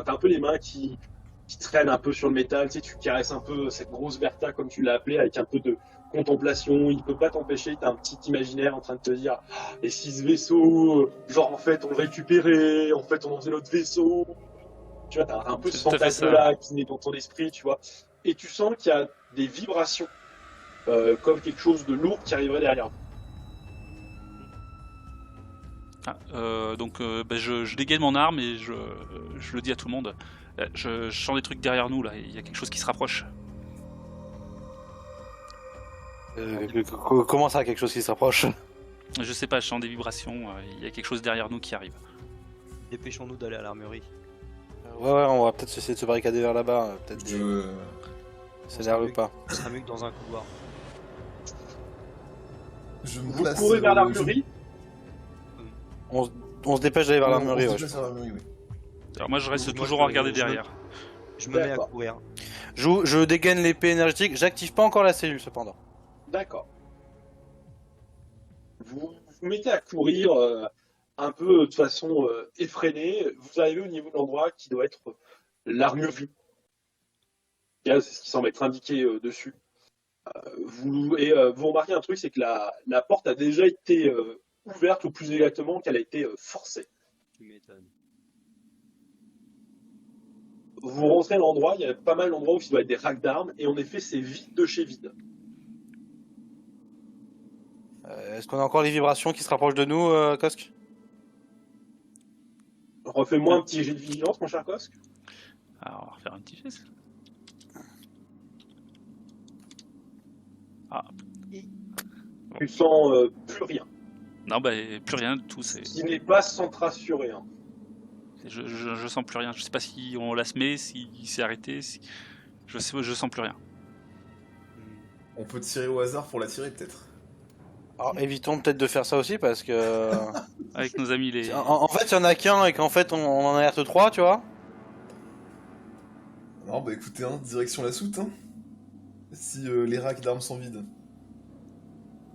T'as un peu les mains qui traînent un peu sur le métal, tu sais, tu caresses un peu cette grosse Bertha, comme tu l'as appelée, avec un peu de contemplation. Il peut pas t'empêcher, t'as un petit imaginaire en train de te dire, ah, et si ce vaisseau, genre en fait on le récupérait, en fait on en faisait notre vaisseau. Tu vois, t'as un peu ce C'est tout à fait ça. fantasme-là qui naît dans ton esprit, tu vois. Et tu sens qu'il y a des vibrations, comme quelque chose de lourd qui arriverait derrière. Ah, donc bah, je dégaine mon arme et je le dis à tout le monde. Je sens des trucs derrière nous là, il y a quelque chose qui se rapproche. Comment ça, quelque chose qui se rapproche? Je sais pas, je sens des vibrations, il y a quelque chose derrière nous qui arrive. Dépêchons-nous d'aller à l'armurerie. Ouais, on va peut-être essayer de se barricader vers là-bas. Peut-être Je... ça n'énerve pas. Ce sera mieux que dans un couloir. Je me Vous place. courez vers je- l'armurerie. On, on se dépêche d'aller vers l'armurerie, on se ouais. déplace vers l'armurerie, oui. Alors moi je reste Moi, toujours à regarder je- derrière. Je me mets à D'accord. courir. Je dégaine l'épée énergétique, j'active pas encore la cellule cependant. D'accord. Vous vous mettez à courir un peu de façon effrénée. Vous arrivez au niveau de l'endroit qui doit être l'armurerie. C'est ce qui semble être indiqué dessus. Vous remarquez un truc, c'est que la porte a déjà été ouverte, ou plus exactement qu'elle a été forcée. Tu m'étonnes. Vous rentrez dans l'endroit, il y a pas mal d'endroits où il doit être des racks d'armes, et en effet c'est vide de chez vide. Est-ce qu'on a encore les vibrations qui se rapprochent de nous, Kosk? Refais-moi un petit jet de vigilance, mon cher Kosk. Alors on va refaire un petit geste. Ah, Tu sens plus rien. non bah plus rien du tout, Ce qui n'est pas centré sur rien. je sens plus rien. Je sais pas si on la se met, si s'est arrêté, je sens plus rien. On peut tirer au hasard pour la tirer, peut-être. Alors évitons peut-être de faire ça aussi parce que... Avec nos amis les. en fait, il y en a qu'un et qu'en fait on en alerte trois, tu vois. Non, bah écoutez, hein, direction la soute, hein. Si les racks d'armes sont vides.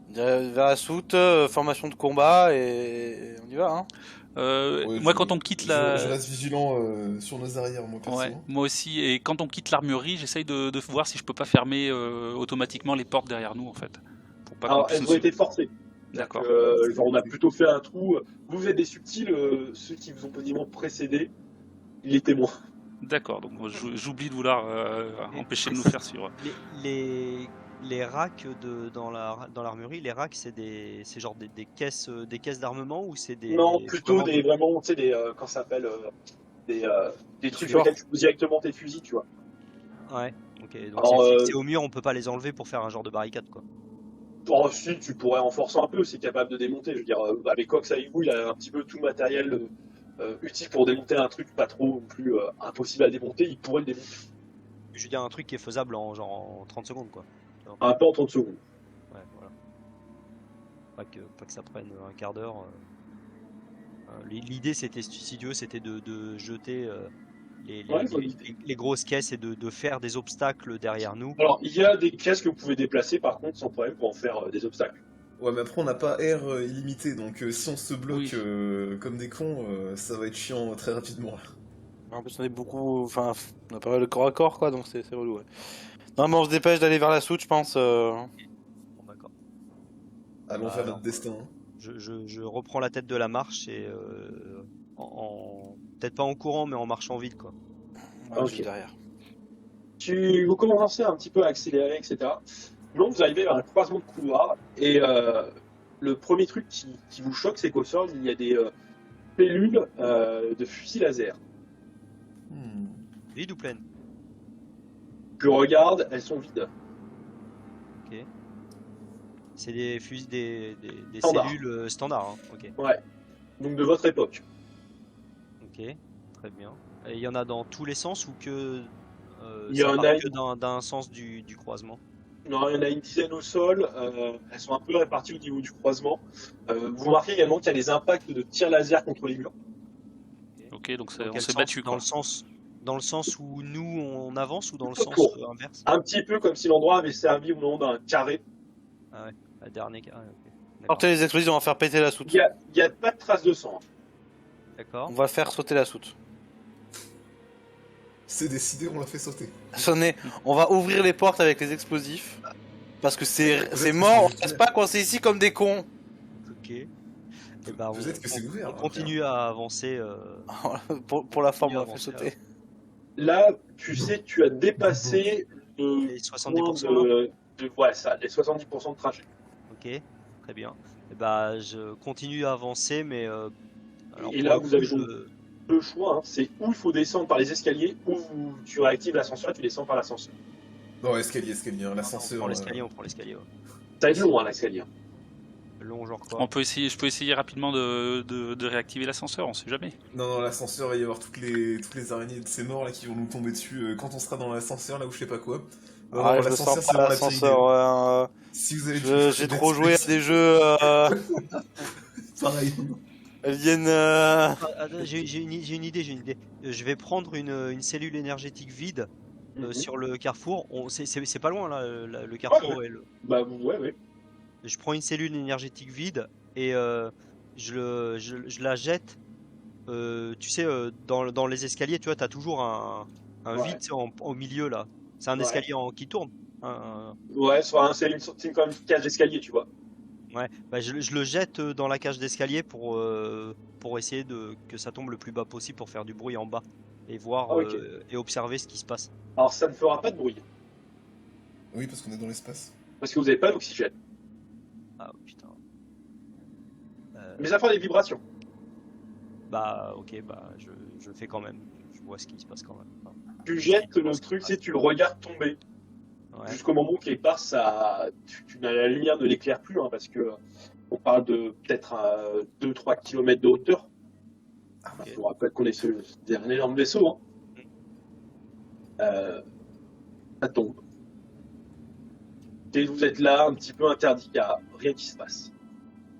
Vers la soute, formation de combat et on y va, hein. Ouais, Moi quand on quitte la. Je reste vigilant sur nos arrières, moi, perso. Ouais, moi aussi. Et quand on quitte l'armurerie, j'essaye de voir si je peux pas fermer automatiquement les portes derrière nous en fait. Pour pas qu'on Alors puisse elles nous ont été forcées. D'accord. Genre on a plutôt fait un trou. Vous êtes des subtils, ceux qui vous ont quasiment précédé, il était moins. D'accord, donc moi, j'oublie de vouloir Et- empêcher de nous faire suivre. Les racks dans l'armurerie, les racks c'est genre des caisses d'armement ou c'est Non, plutôt vraiment des vraiment, tu sais, des comment ça s'appelle, des trucs sur Support. lesquels tu poses directement tes fusils, tu vois. Ouais, ok. Donc Alors, c'est fixé au mur, on peut pas les enlever pour faire un genre de barricade quoi. oh, si, tu pourrais renforcer un peu, c'est capable de démonter. Je veux dire, avec Cox Aigou, il a un petit peu tout le matériel utile pour démonter un truc pas trop non plus impossible à démonter, il pourrait le démonter. Je veux dire un truc qui est faisable en genre en 30 secondes quoi. Un peu en 30 secondes. Ouais, voilà. Pas que ça prenne un quart d'heure. L'idée c'était, si tu veux, c'était de jeter Ouais, bonne idée. les grosses caisses et de faire des obstacles derrière nous. Alors, il y a des caisses que vous pouvez déplacer par contre sans problème pour en faire des obstacles. Ouais, mais après, on n'a pas air illimité, donc si on se bloque Oui. comme des cons, ça va être chiant très rapidement. En plus on est beaucoup... Enfin, on a pas mal de corps à corps, quoi, donc c'est relou, ouais. Non mais on se dépêche d'aller vers la soute, je pense. Bon, d'accord. Allons Bah, vers alors, notre destin. Hein. je reprends la tête de la marche et peut-être pas en courant mais en marchant vite quoi. Ouais, je Ok. suis derrière. Vous commencez un petit peu à accélérer, etc. Donc vous arrivez vers un croisement de couloir et le premier truc qui vous choque, c'est qu'au sol, il y a des pellules de fusils laser. Hmm. Vide ou pleine? Je regarde, elles sont vides. Ok. C'est des fusils, des Standard. cellules standards. Hein. Ok. Ouais. Donc de votre époque. Ok. Très bien. Et il y en a dans tous les sens ou que Il y ça en part a que d'un sens du croisement? Non, il y en a une dizaine au sol. Elles sont un peu réparties au niveau du croisement. Vous remarquez également qu'il y a des impacts de tirs laser contre les murs. Ok, donc Dans on quel s'est sens? battu Dans quoi. le sens où nous on avance ou dans le Tout sens autour. inverse? Un petit peu comme si l'endroit avait servi ou non d'un carré. Ah ouais. La dernière. Ah, ok. D'accord. Portez les explosifs, on va faire péter la soute. Il y a pas de traces de sang. On D'accord. va faire sauter la soute. C'est décidé, on l'a fait sauter. On va ouvrir les portes avec les explosifs. Parce que c'est Peut-être mort, on que c'est reste pas coincé ici comme des cons. Ok. Et bah, Peut-être que c'est ouvert, on hein, continue à avancer. Pour la forme, Il on a va fait avancé, sauter. Là, tu sais que tu as dépassé le Les point 70%. ouais, ça, les 70% de trajet. Ok, très bien. Et bah, je continue à avancer, mais alors Et pour là, le vous coup, avez donc deux choix. Hein. C'est où il faut descendre par les escaliers, ou tu réactives l'ascenseur et tu descends par l'ascenseur. Non, escalier, hein, on l'ascenseur. prend l'escalier, on prend l'escalier. Ouais. Ça va être long, hein, l'escalier. Long genre quoi. On peut essayer, je peux essayer rapidement de réactiver l'ascenseur, on sait jamais. Non, l'ascenseur, il va y avoir toutes les araignées de ces morts là qui vont nous tomber dessus quand on sera dans l'ascenseur, là où je sais pas quoi. Non, Ah, non, je me l'ascenseur, sens c'est pas vraiment la pire idée. l'ascenseur. Si vous avez J'ai trop joué à des jeux Pareil. Alien. J'ai une idée. Je vais prendre une cellule énergétique vide sur le carrefour. C'est pas loin là, le carrefour. Ouais. Et le... Bah, ouais. Je prends une cellule énergétique vide et je la jette. Tu sais, dans les escaliers, tu vois, t'as toujours un Ouais. vide tu sais, au milieu là. C'est un Ouais. escalier qui tourne. Un- Ouais, c'est comme une cage d'escalier, tu vois. Ouais, bah, je le jette dans la cage d'escalier pour essayer que ça tombe le plus bas possible pour faire du bruit en bas et voir Ah, ok. et observer ce qui se passe. Alors, ça ne fera pas de bruit, Oui, parce qu'on est dans l'espace. parce que vous n'avez pas d'oxygène. Ah putain. Mais ça fera des vibrations. Bah ok, bah je fais quand même. Je vois ce qui se passe quand même. Enfin, Tu jettes le ce qui truc, se c'est tu le regardes tomber. ouais. Jusqu'au moment où quelque part, la lumière ne l'éclaire plus, hein, parce que on parle de peut-être 2-3 km de hauteur. Ah, Je vous rappelle qu'on est sur un énorme vaisseau. Hein. Ça tombe. Et vous êtes là, un petit peu interdit, il n'y a rien qui se passe.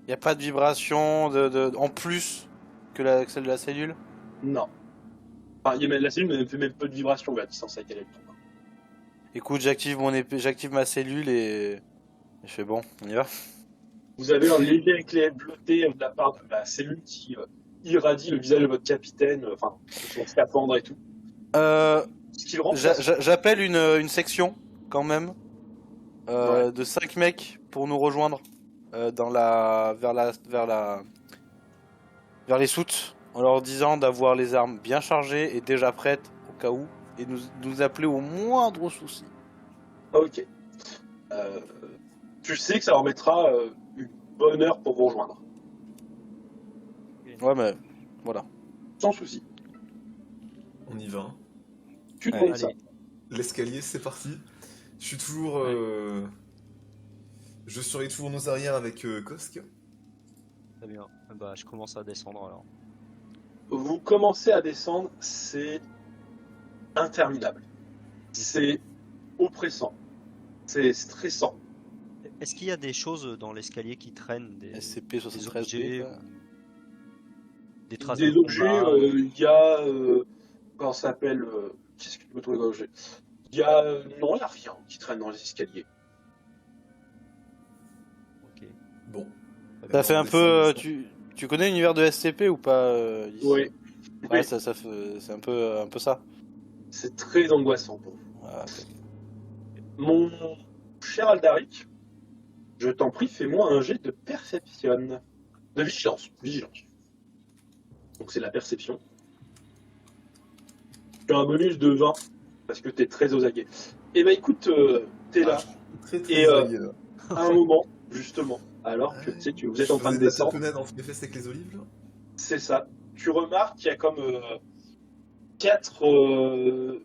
Y a pas de vibration en plus que celle de la cellule. Non. Enfin, la cellule ne fait même pas de vibration à la distance à laquelle elle tombe. Écoute, j'active mon épée, j'active ma cellule et je fais bon, on y va. Vous avez un léger éclair bleuté de la part de la cellule qui irradie le visage de votre capitaine, enfin, son scaphandre et tout. Ce qui le rend J'appelle une section quand même de 5 mecs pour nous rejoindre vers les soutes en leur disant d'avoir les armes bien chargées et déjà prêtes au cas où et nous appeler au moindre souci. Ok. Tu sais que ça leur mettra une bonne heure pour vous rejoindre. Ouais, mais voilà. Sans souci. On y va. Hein. Tu te Allez. montres ça. L'escalier, c'est parti. Je suis toujours. Je surveille toujours nos arrières avec Kosk. Très bien. Bah je commence à descendre alors. Vous commencez à descendre, c'est interminable. C'est oppressant. C'est stressant. Est-ce qu'il y a des choses dans l'escalier qui traînent des SCP-73B. objets, quoi. des traces Des de objets, combat, il y a. Comment ça s'appelle qu'est-ce que tu peux trouver comme objet Il y a. Non, il n'y a rien qui traîne dans les escaliers. Ok. Bon. Ça fait un peu. Tu connais l'univers de SCP ou pas Lys Oui. Ouais, Oui. c'est un peu ça. C'est très angoissant pour vous. Voilà, ok. Mon cher Aldaric, je t'en prie, fais-moi un jet de perception. De vigilance. Donc c'est la perception. Tu as un bonus de 20, parce que t'es très aux aguets. Eh ben écoute, t'es là, Très Et, varié, là. à un moment, justement, alors que tu sais, vous êtes en train de Je faisais descendre, de la tapenade en fait avec les olives, là. c'est ça. Tu remarques qu'il y a comme 4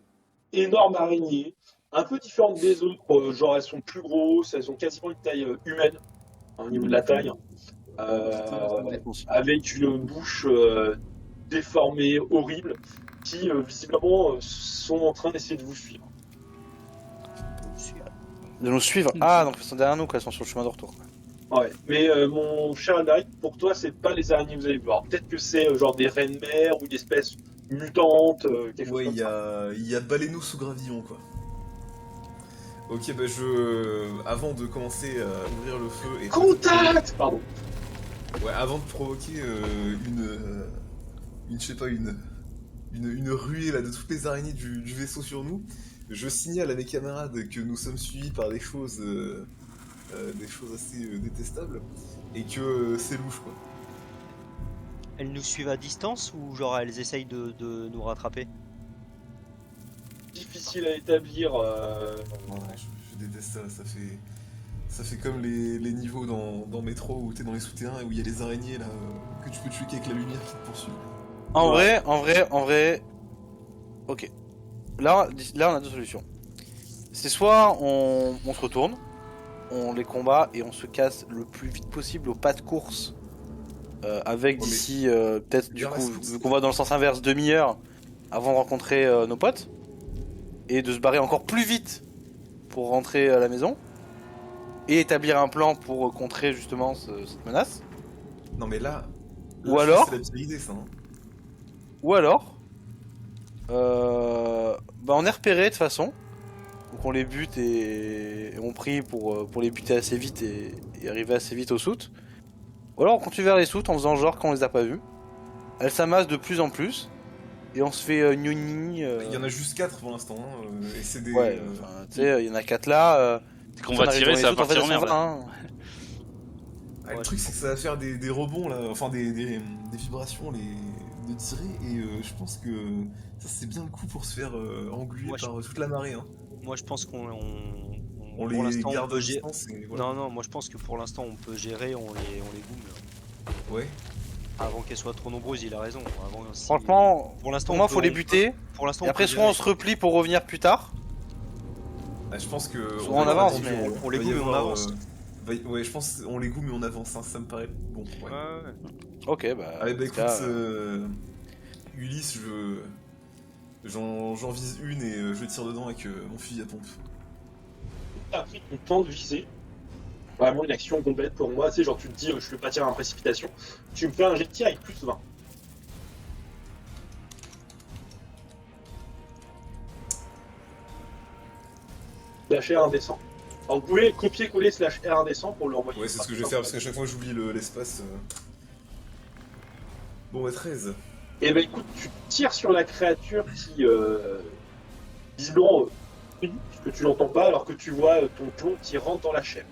énormes araignées, un peu différentes des autres, genre elles sont plus grosses, elles ont quasiment une taille humaine, hein, au niveau de la taille, avec une bouche déformée, horrible, qui visiblement sont en train d'essayer de vous suivre. De nous suivre. Ah, donc elles sont derrière nous, quoi, elles sont sur le chemin de retour. Ouais, mais mon cher Aldaric, pour toi, c'est pas les araignées que vous allez voir. Peut-être que c'est genre des reines mères ou une espèce mutante, quelque Ouais, chose comme ça. il y a Baleineau sous gravillon, quoi. Ok, bah avant de commencer à ouvrir le feu et... Contact Pardon. Ouais, avant de provoquer je sais pas, une ruée là, de toutes les araignées du vaisseau sur nous. Je signale à mes camarades que nous sommes suivis par des choses assez détestables et que c'est louche quoi. Elles nous suivent à distance ou genre elles essayent de nous rattraper? Difficile à établir. Je déteste ça, ça fait comme les niveaux dans Métro où t'es dans les souterrains et où il y a les araignées là que tu peux tuer qu'avec la lumière qui te poursuit. En vrai. Ok. Là, on a deux solutions. C'est soit on se retourne, on les combat et on se casse le plus vite possible au pas de course. Avec Ouais, mais- d'ici, peut-être du Vers la coup, source. vu qu'on va dans le sens inverse, demi-heure avant de rencontrer nos potes. Et de se barrer encore plus vite pour rentrer à la maison. Et établir un plan pour contrer justement cette menace. Non mais là Ou je pense alors- que c'est la pire idée ça. Hein. Ou alors, on est repéré de toute façon. Donc on les bute et on prie pour les buter assez vite et arriver assez vite aux soutes. Ou alors on continue vers les soutes en faisant genre qu'on les a pas vus. Elles s'amassent de plus en plus. Et on se fait gnoni. Il y en a juste 4 pour l'instant, hein, et c'est des... Ouais, enfin, tu sais, il y en a 4 là. C'est qu'on va tirer, ça va partir en merde. Ah, le truc c'est que ça va faire des rebonds là, enfin des vibrations de tirer et je pense que ça c'est bien le coup pour se faire engluer Ouais, par toute la marée. Hein. Moi je pense qu'on On pour les l'instant, on garde peut à gérer. distance et voilà. Non, moi je pense que pour l'instant on peut gérer, on les boom là. Ouais. Avant qu'elles soient trop nombreuses, il a raison. Avant, si- Franchement, pour l'instant, pour moi, on faut peut- les buter. Pour l'instant, Et après, peut soit on gérer. se replie pour revenir plus tard. Ah, je pense que... Soit on avance, mais on les va y goûte, mais on avoir, avance. ouais, je pense on les goûte mais on avance, hein, ça me paraît bon. Ouais. Ouais. Ok, bah. Allez, bah dans ce écoute, cas, Ulysse, j'en vise une et je tire dedans avec mon fusil à pompe. T'as pris ton temps de viser. Vraiment une action complète pour moi. C'est genre tu te dis je vais pas tirer en précipitation. Tu me fais un jet de tir avec plus 20. Slash R indécent. Alors vous pouvez copier-coller slash R indécent pour le renvoyer. Ouais, c'est ce que je vais faire parce qu'à chaque fois j'oublie l'espace. Bon, bah 13. Et ben écoute, tu tires sur la créature qui visiblement puisque tu l'entends pas alors que tu vois ton plomb qui rentre dans la chair.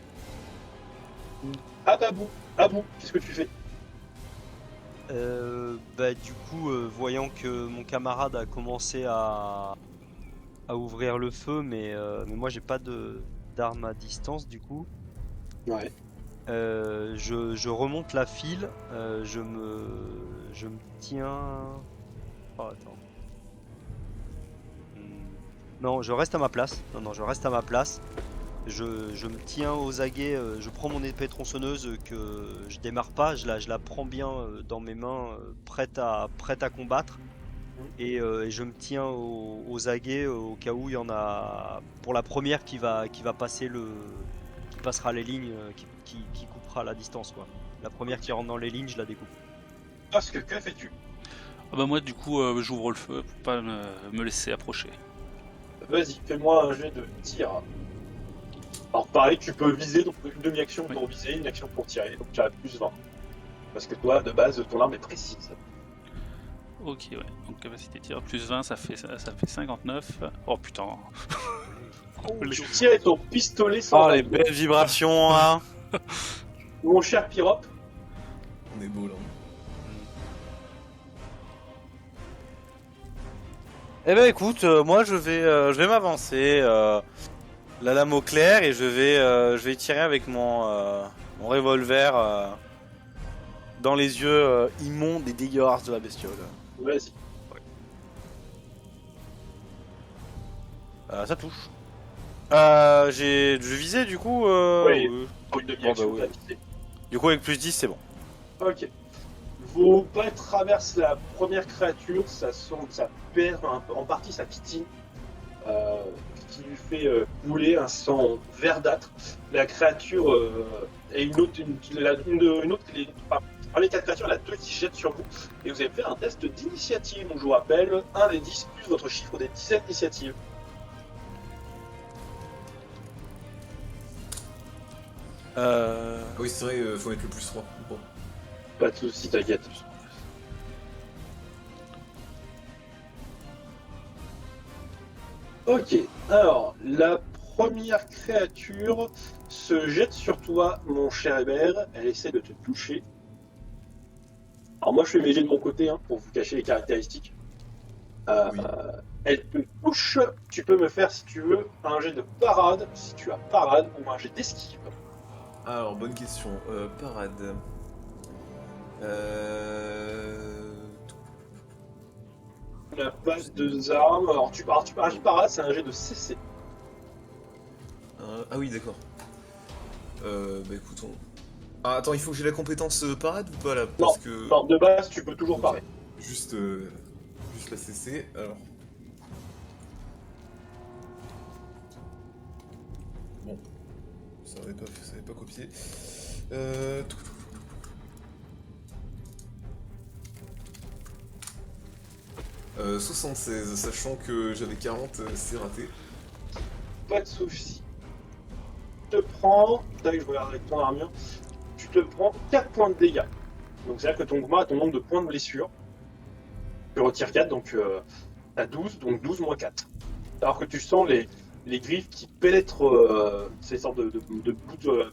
Ah Babou, qu'est-ce que tu fais? Du coup, voyant que mon camarade a commencé à ouvrir le feu, mais moi j'ai pas d'arme à distance du coup. Ouais. Je remonte la file, je me tiens. Oh, attends. Non, je reste à ma place. Non, je reste à ma place. Je me tiens aux aguets, je prends mon épée tronçonneuse que je démarre pas, je la prends bien dans mes mains, prête à combattre. Et je me tiens aux aguets au cas où il y en a pour la première qui passera les lignes, qui coupera la distance quoi. La première qui rentre dans les lignes, je la découpe. Parce que fais-tu? Ah bah moi du coup j'ouvre le feu pour pas me laisser approcher. Vas-y, fais-moi un jet de tir. Alors pareil, tu peux viser, donc une demi-action pour viser, une action pour tirer, donc tu as plus 20. Parce que toi, de base, ton arme est précise. Ok ouais, donc capacité tir plus 20 ça fait 59. Oh putain. Tu tires avec ton pistolet sans Oh, les balle. belles vibrations, hein. Mon cher Pyrope, On est beau là. Eh ben écoute, moi je vais m'avancer la lame au clair et je vais tirer avec mon revolver dans les yeux immondes et dégueulasses de la bestiole. vas-y. Ça touche. Je visais du coup. Oui. Pour une demi-action, Bon, bah, oui. t'as visé. Du coup avec plus 10 c'est bon. Ok. Vos pas traversent la première créature, ça perd en partie sa pitine, qui lui fait couler un sang verdâtre. La créature et une autre, parmi les 4 créatures, il y en a 2 qui se jettent sur vous. Et vous avez fait un test d'initiative, donc je vous rappelle, 1 des 10 plus votre chiffre des 17 initiatives. Ah oui, c'est vrai, faut mettre le plus 3. Bon. Pas de soucis, t'inquiète. Ok, alors la première créature se jette sur toi, mon cher Hébert. Elle essaie de te toucher. Alors moi je fais mes jets de mon côté hein, pour vous cacher les caractéristiques. Oui. Elle te touche, tu peux me faire si tu veux un jet de parade, si tu as parade, ou un jet d'esquive. Alors, bonne question. Parade. La base de armes, alors tu pars un jet de parade, c'est un jet de CC. Ah oui, d'accord. Bah écoute, Ah, attends, il faut que j'ai la compétence parade ou pas là? Parce que... Non, de base tu peux toujours Ok. parer. Juste la CC, alors... Bon. Ça avait pas copié. Euh... 76, sachant que j'avais 40, c'est raté. Pas de soucis. Tu te prends, tac, je regarde avec ton armure, tu te prends 4 points de dégâts. Donc c'est-à-dire que ton mouvement a ton nombre de points de blessure. Tu retires 4, donc t'as 12, donc 12 moins 4. Alors que tu sens les griffes qui pénètrent ces sortes de bouts.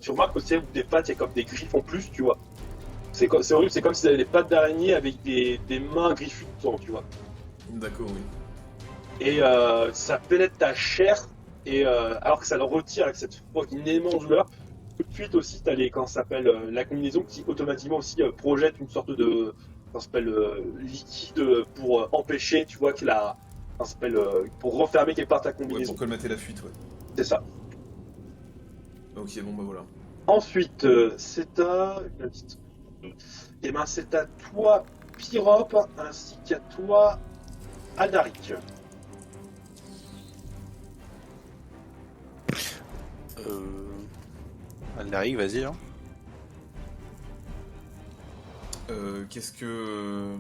Tu remarques aussi où des pattes, il y a comme des griffes en plus, tu vois. C'est horrible, c'est comme si t'avais des pattes d'araignée avec des mains griffues dedans, tu vois. D'accord, oui. Et ça pénètre ta chair, et alors que ça le retire avec une immense douleur. Tout de suite aussi, t'as quand ça s'appelle la combinaison qui automatiquement aussi projette une sorte de ça s'appelle liquide pour empêcher, tu vois, que ça s'appelle pour refermer quelque part ta Ouais, combinaison. pour colmater la fuite, ouais. C'est ça. Ok, bon bah voilà. Ensuite, c'est à et ben c'est à toi, Pyrope, ainsi qu'à toi, Aldaric. Aldaric, vas-y. Hein. Qu'est-ce que...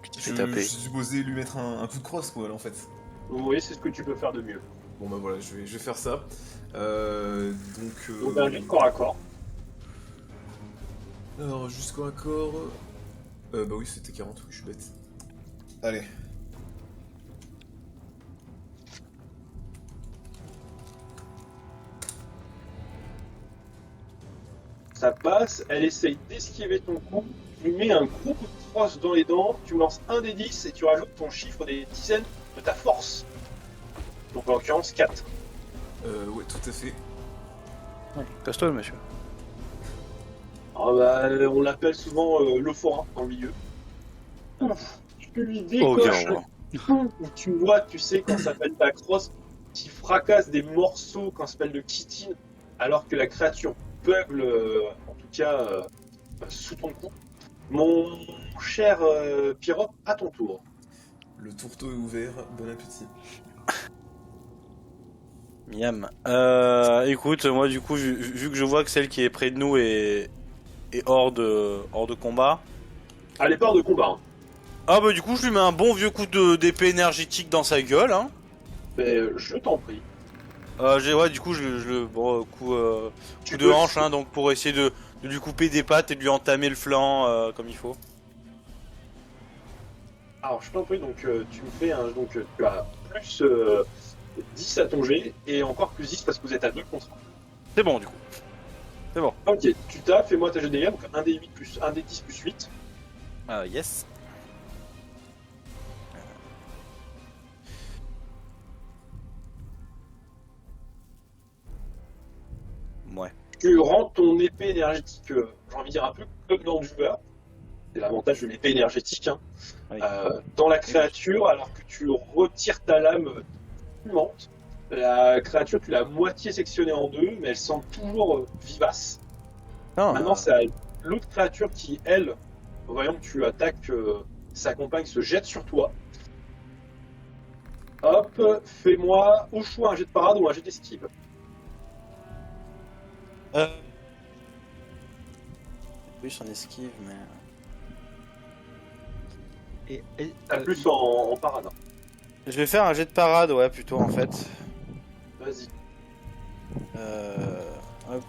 Tu t'es fait taper. Je suis supposé lui mettre un coup de crosse, quoi, là, en fait. Oui, c'est ce que tu peux faire de mieux. Bon bah voilà, je vais faire ça. Donc un jet de corps à corps. Alors, jusqu'au accord... bah oui, c'était 40, oui, je suis bête. Allez. Ça passe, elle essaye d'esquiver ton coup, tu lui mets un gros coup de crosse dans les dents, tu lances un des 10 et tu rajoutes ton chiffre des dizaines de ta force. Donc en l'occurrence 4. Ouais, tout à fait. Casse-toi, monsieur. Alors, bah, on l'appelle souvent le forain dans le milieu. Tu lui décoches bien, un coup où tu vois, tu sais, quand ça s'appelle ta crosse, qui fracasse des morceaux quand ça s'appelle de chitine, alors que la créature bugle, en tout cas, sous ton coup. Mon cher Pyrope, à ton tour. Le tourteau est ouvert, bon appétit. Miam. Écoute, moi du coup, vu que je vois que celle qui est près de nous est hors de combat. Allez, part de combat. Hein. Ah bah du coup, je lui mets un bon vieux coup d'épée énergétique dans sa gueule. Hein. Mais, je t'en prie. Ouais, du coup, coup Tu de peux- hanche, hein, donc pour essayer de lui couper des pattes et de lui entamer le flanc comme il faut. Alors, je t'en prie, donc tu me fais un. Donc, tu as plus 10 à ton jet et encore plus 10 parce que vous êtes à 2 contre C'est bon du coup. 1. Ok, tu tapes, fais-moi ta jet de dégâts, donc 1 des 8 plus 1 des 10 plus 8. Yes. Ouais. Tu rentres ton épée énergétique, j'ai envie de dire un peu comme dans le joueur. C'est l'avantage de l'épée énergétique, hein. Oui. Dans la créature, alors que tu retires ta lame fumante. La créature, tu l'as moitié sectionnée en deux, mais elle semble toujours vivace. Non, Maintenant, c'est à l'autre créature qui, elle, voyant que tu attaques sa compagne, se jette sur toi. Hop, fais-moi au choix un jet de parade ou un jet d'esquive. plus en esquive, mais. T'as plus en parade. Hein. Je vais faire un jet de parade, ouais, plutôt en fait. Vas-y. Hop.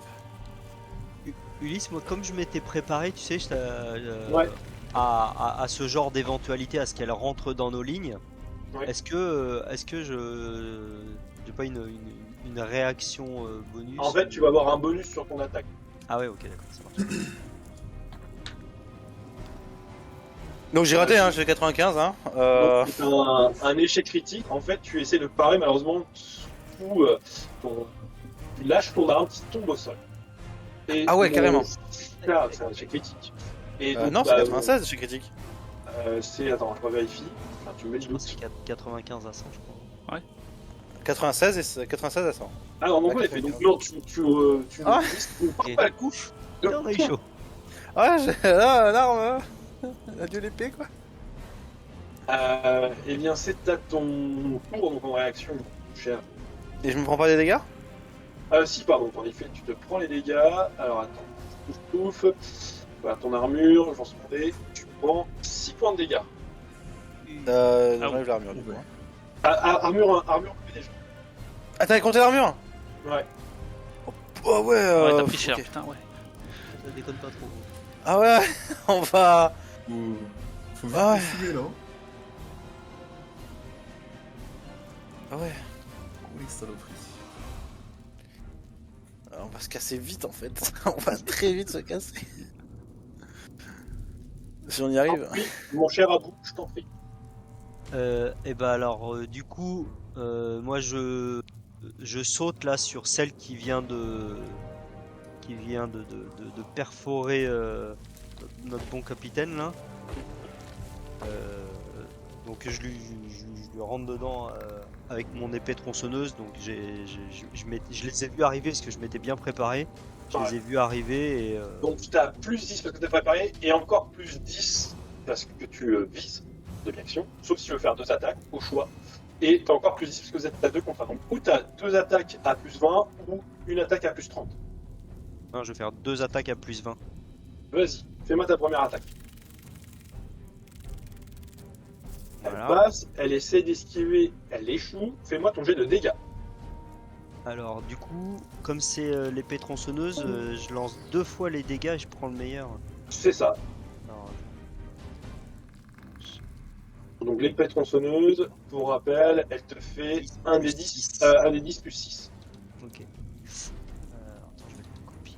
Ulysse, moi, comme je m'étais préparé, tu sais, Ouais. à ce genre d'éventualité, à ce qu'elle rentre dans nos lignes, Ouais. Est-ce que j'ai pas une réaction bonus? En fait, tu vas avoir un bonus sur ton attaque. Ah ouais, ok, d'accord, ça marche. Donc j'ai raté, hein, j'ai fait 95. Hein. Donc, c'est un échec critique. En fait, tu essaies de parer, malheureusement, sous, tu lâches ton arme qui tombe au sol. Et Ah ouais, carrément. Là, c'est un échec critique. Et donc, non, c'est 96 chez critique. c'est. Attends, je revérifie. Enfin, tu me mets du Je pense doute. que c'est 95 à 100, je crois. 96 et 96 à 100. Ah non, non, Ouais, en effet. Donc, non, tu Ah. ne prends pas la couche. Putain, on a eu chaud. Ouais, j'ai là un arme. Adieu l'épée quoi. Eh bien, c'est à ton tour, donc en réaction, cher. Et je me prends pas des dégâts? Si, pardon, en effet, tu te prends les dégâts. Alors, attends, pouf. Voilà ton armure, j'en suis demandé. Tu prends 6 points de dégâts. J'enlève l'armure du coup. Hein. Armure déjà. Ah, t'avais compté l'armure? Ouais. Oh ouais, Ouais, t'as pris cher, ok. putain, ouais. Ça déconne pas trop. Ah ouais, on va. Faut vite Ah ouais. décider là. Hein. Ah ouais. Oui, saloperie. On va se casser vite en fait. On va très vite se casser. Si on y arrive. Oui, mon cher Abou, je t'en prie. Et bah alors, du coup, moi je saute là sur celle qui vient de perforer notre bon capitaine là. Donc je lui rentre dedans avec mon épée tronçonneuse. Donc je les ai vus arriver parce que je m'étais bien préparé. Je les ai vus arriver et Donc tu as plus 10 parce que tu as préparé, et encore plus 10 parce que tu vises demi-action, sauf si tu veux faire 2 attaques, au choix. Et tu as encore plus 10 parce que vous êtes à 2 contre 1. Donc ou tu as 2 attaques à plus 20, ou une attaque à plus 30. je vais faire 2 attaques à plus 20. Vas-y, fais-moi ta première attaque. Elle Voilà. passe, elle essaie d'esquiver, elle échoue. Fais-moi ton jet de dégâts. Alors du coup, comme c'est l'épée tronçonneuse, je lance 2 fois les dégâts et je prends le meilleur. C'est ça. Alors, Donc l'épée tronçonneuse, pour rappel, elle te fait 10 un plus des 10, 6. 1 des 10 plus 6. ok. Attends, je vais le copier.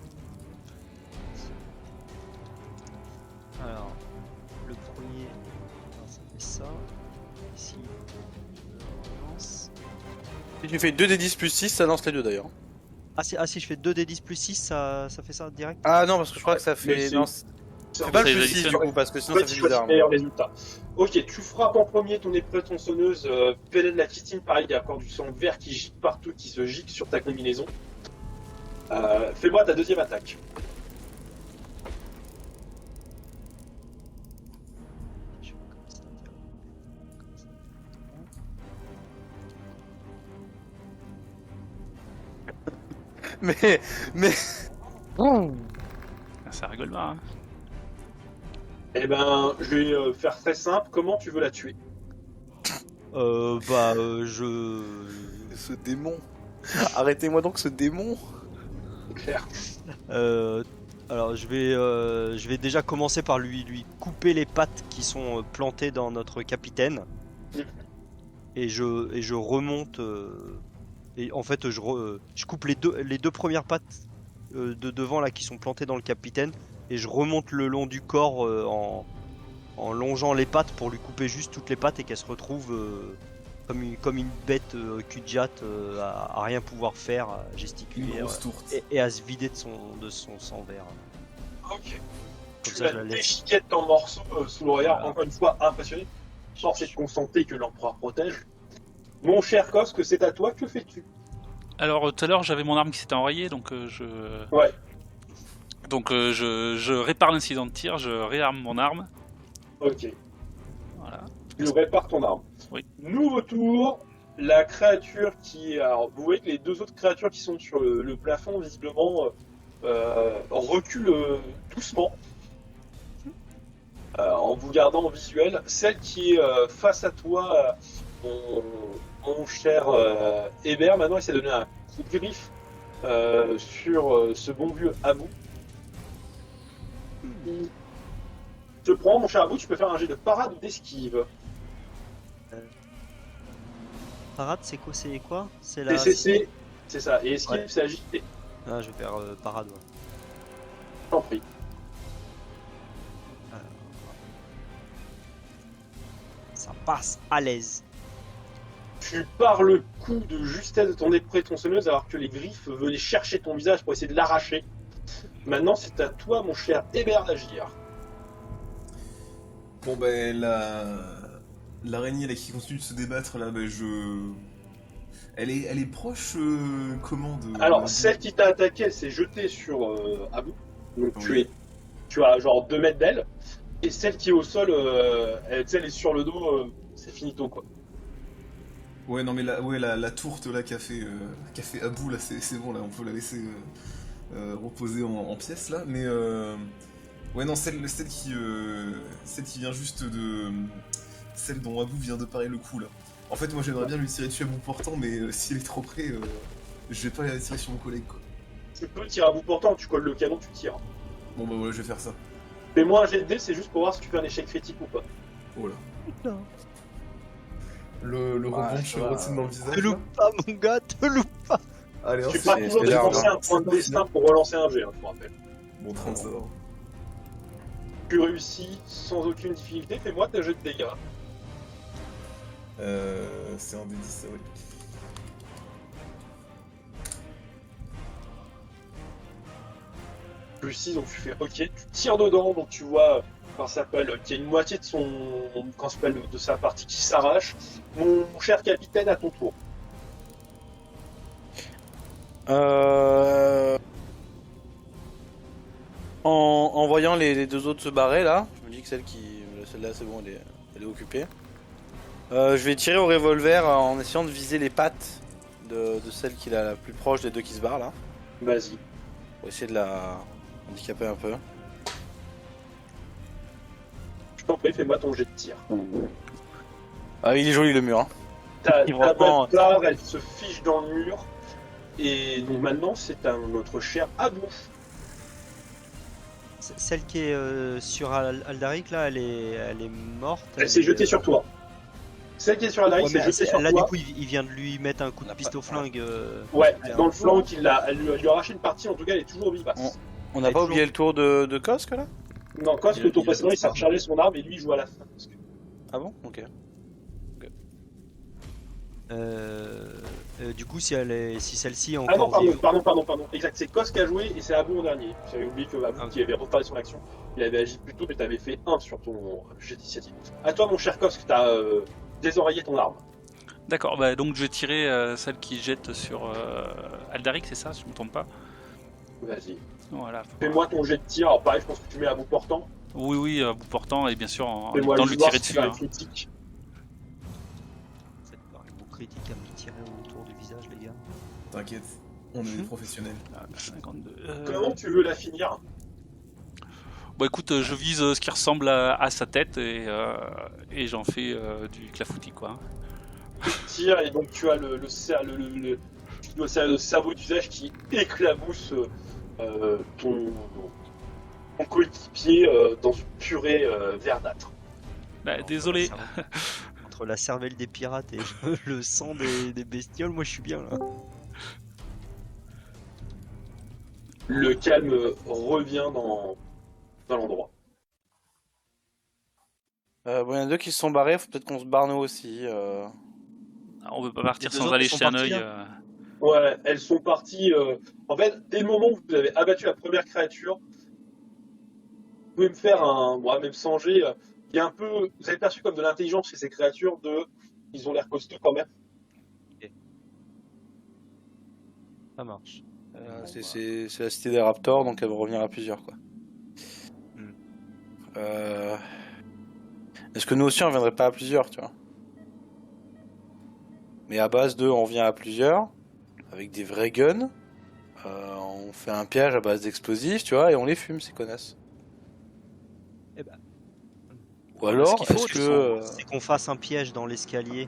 Alors, le premier, ça fait ça. Ici, je relance. Si tu fais 2 des 10 plus 6, ça lance les deux d'ailleurs. Ah si je fais 2 des 10 plus 6, ça fait ça direct. Ah non, parce que je crois que ça Mais fait. c'est- Non, c'est pas le Ça plus les 6 du additionne. coup, parce que sinon Ouais, ça fait tu choisis bizarre. le meilleur résultat. Ok, tu frappes en premier ton épée tronçonneuse, pélène la Kitine, pareil, il y a encore du sang vert qui gicle partout, qui se gicle sur ta combinaison. Fais-moi ta deuxième attaque. Je vais comme ça, Mais. Ah, ça rigole pas, hein. Eh ben, je vais faire très simple. Comment tu veux la tuer? je. Ce démon. Arrêtez-moi donc ce démon. C'est clair. Alors je vais déjà commencer par lui couper les pattes qui sont plantées dans notre capitaine. Et je remonte. Et en fait je coupe les deux premières pattes de devant là qui sont plantées dans le capitaine. Et je remonte le long du corps en longeant les pattes pour lui couper juste toutes les pattes et qu'elle se retrouve comme une bête cul-de-jatte à rien pouvoir faire, à Une gesticuler grosse tourte. et à se vider de son sang vert. Ok. Comme Tu ça, je la la laisse. déchiquettes en morceaux sous le regard, Voilà. encore une fois impressionné. Force est de constater que l'empereur protège. Mon cher Kosk, c'est à toi, que fais-tu? Alors tout à l'heure j'avais mon arme qui s'était enrayée, donc Ouais. je répare l'incident de tir, je réarme mon arme. Ok. Voilà. Tu répares ton arme. Oui. Nouveau tour. La créature qui. Alors, vous voyez que les deux autres créatures qui sont sur le plafond, visiblement, reculent doucement. En vous gardant en visuel. Celle qui est face à toi, mon cher Hébert, maintenant essaie de donner un coup de griffe sur ce bon vieux Abou. Il te prends, mon cher Abou, tu peux faire un jet de parade ou d'esquive. Parade, c'est quoi? C'est la. TCC, c'est ça. Et esquive, Ouais. c'est agilité. Ah, je vais faire parade. Ouais. T'en prie. Ça passe à l'aise. Tu pars le coup de justesse de ton épée tronçonneuse alors que les griffes venaient chercher ton visage pour essayer de l'arracher. Maintenant, c'est à toi, mon cher Hébert, d'agir. Bon ben l'araignée là qui continue de se débattre là, ben elle est proche comment de. Alors, celle qui t'a attaqué, elle s'est jetée sur Abou. Donc Oui. tu as genre 2 mètres d'elle. Et celle qui est au sol, elle est sur le dos, c'est finito quoi. Ouais non mais la tourte là qu'a fait Abou là c'est bon là on peut la laisser reposer en pièces là mais ouais non celle qui vient juste de celle dont Abou vient de parer le coup là. En fait moi j'aimerais bien lui tirer dessus à bout portant mais s'il est trop près je vais pas la tirer sur mon collègue quoi. Tu peux tirer à bout portant, tu colles le canon, tu tires. Bon bah voilà je vais faire ça. Fais-moi un jet de dés, c'est juste pour voir si tu fais un échec critique ou pas. Oh là. Le rebond de ça chevrotine va. dans le visage Te là. loupe pas, mon gars, te loupe pas. Allez Tu c'est feras c'est toujours large, dépenser hein. un point de destin pour relancer un jet, hein, je vous rappelle. bon 30 ça va. Tu réussis sans aucune difficulté, fais-moi ta jet de dégâts. C'est un D10 ça oui. Plus 6, donc tu fais ok, tu tires dedans, donc tu vois, quand ça s'appelle, qu'il y a une moitié de son. Quand ça s'appelle de sa partie qui s'arrache. Mon cher capitaine, à ton tour. En voyant les deux autres se barrer là, je me dis que celle-là c'est bon, elle est occupée. Je vais tirer au revolver en essayant de viser les pattes de celle qui est la plus proche des deux qui se barrent là, Vas-y. pour essayer de la handicaper un peu. Je t'en prie, fais-moi ton jet de tir. Ah, il est joli le mur. Hein. Ta Franchement, barre, elle se fiche dans le mur. Et donc maintenant, c'est à notre cher Abou. Celle qui est sur Aldaric là, elle est morte. Elle s'est jetée sur toi. Celle qui est sur Alaric Ouais, s'est mais jetée sur là, toi. du coup, il vient de lui mettre un coup de piste au flingue. Ouais, bien. dans le flanc, elle lui a arraché une partie, en tout cas, elle est toujours vivace. On n'a Et pas toujours- oublié le tour de Kosk là? Non, Cos, le tour il a précédent, il s'est pas rechargé son arme et lui, il joue à la fin. Ah bon? Ok. Du coup, si celle-ci est Ah non, encore vive. pardon. Exact, c'est Cos qui a joué et c'est Abou en dernier. J'avais oublié que Abou, Ah. qui avait reparlé son action, il avait agi plus tôt, mais t'avais fait 1 sur ton jet d'initiative. À toi, mon cher Cos, que t'as désoreillé ton arme. D'accord, bah donc je vais tirer celle qui jette sur Aldaric, c'est ça, si je me trompe pas. Vas-y. Voilà. Fais-moi ton jet de tir. Alors, pareil, je pense que tu mets à bout portant. Oui, à bout portant, et bien sûr en Fais-moi évitant de lui voir tirer si tu dessus. fais un hein. critique. C'est pas un beau critique à me tirer autour du visage, les gars. T'inquiète, on est des professionnels. Ah, 52. Comment tu veux la finir? Bon écoute, je vise ce qui ressemble à sa tête et j'en fais du clafoutis quoi. Tire et donc tu as le cerveau du visage qui éclabousse ton coéquipier dans une purée verdâtre. Bah, désolé. Entre la cervelle des pirates et le sang des bestioles, moi je suis bien là. Le calme revient dans l'endroit. Bon, il y en a deux qui se sont barrés, faut peut-être qu'on se barre nous aussi. On veut pas partir Les deux sans autres aller sont jeter un partis, œil. Ouais, elles sont parties. En fait, dès le moment où vous avez abattu la première créature, vous pouvez me faire même sans jet, il y a un peu. Vous avez perçu comme de l'intelligence chez ces créatures, ils ont l'air costauds quand même. Ça marche. C'est la cité des raptors, donc elle va revenir à plusieurs quoi. Hmm. Est-ce que nous aussi on viendrait pas à plusieurs, tu vois? Mais à base de on vient à plusieurs, avec des vrais guns, on fait un piège à base d'explosifs, tu vois, et on les fume ces connasses. Eh ben. Ou alors, Ce qu'il faut, est-ce que... c'est qu'on fasse un piège dans l'escalier.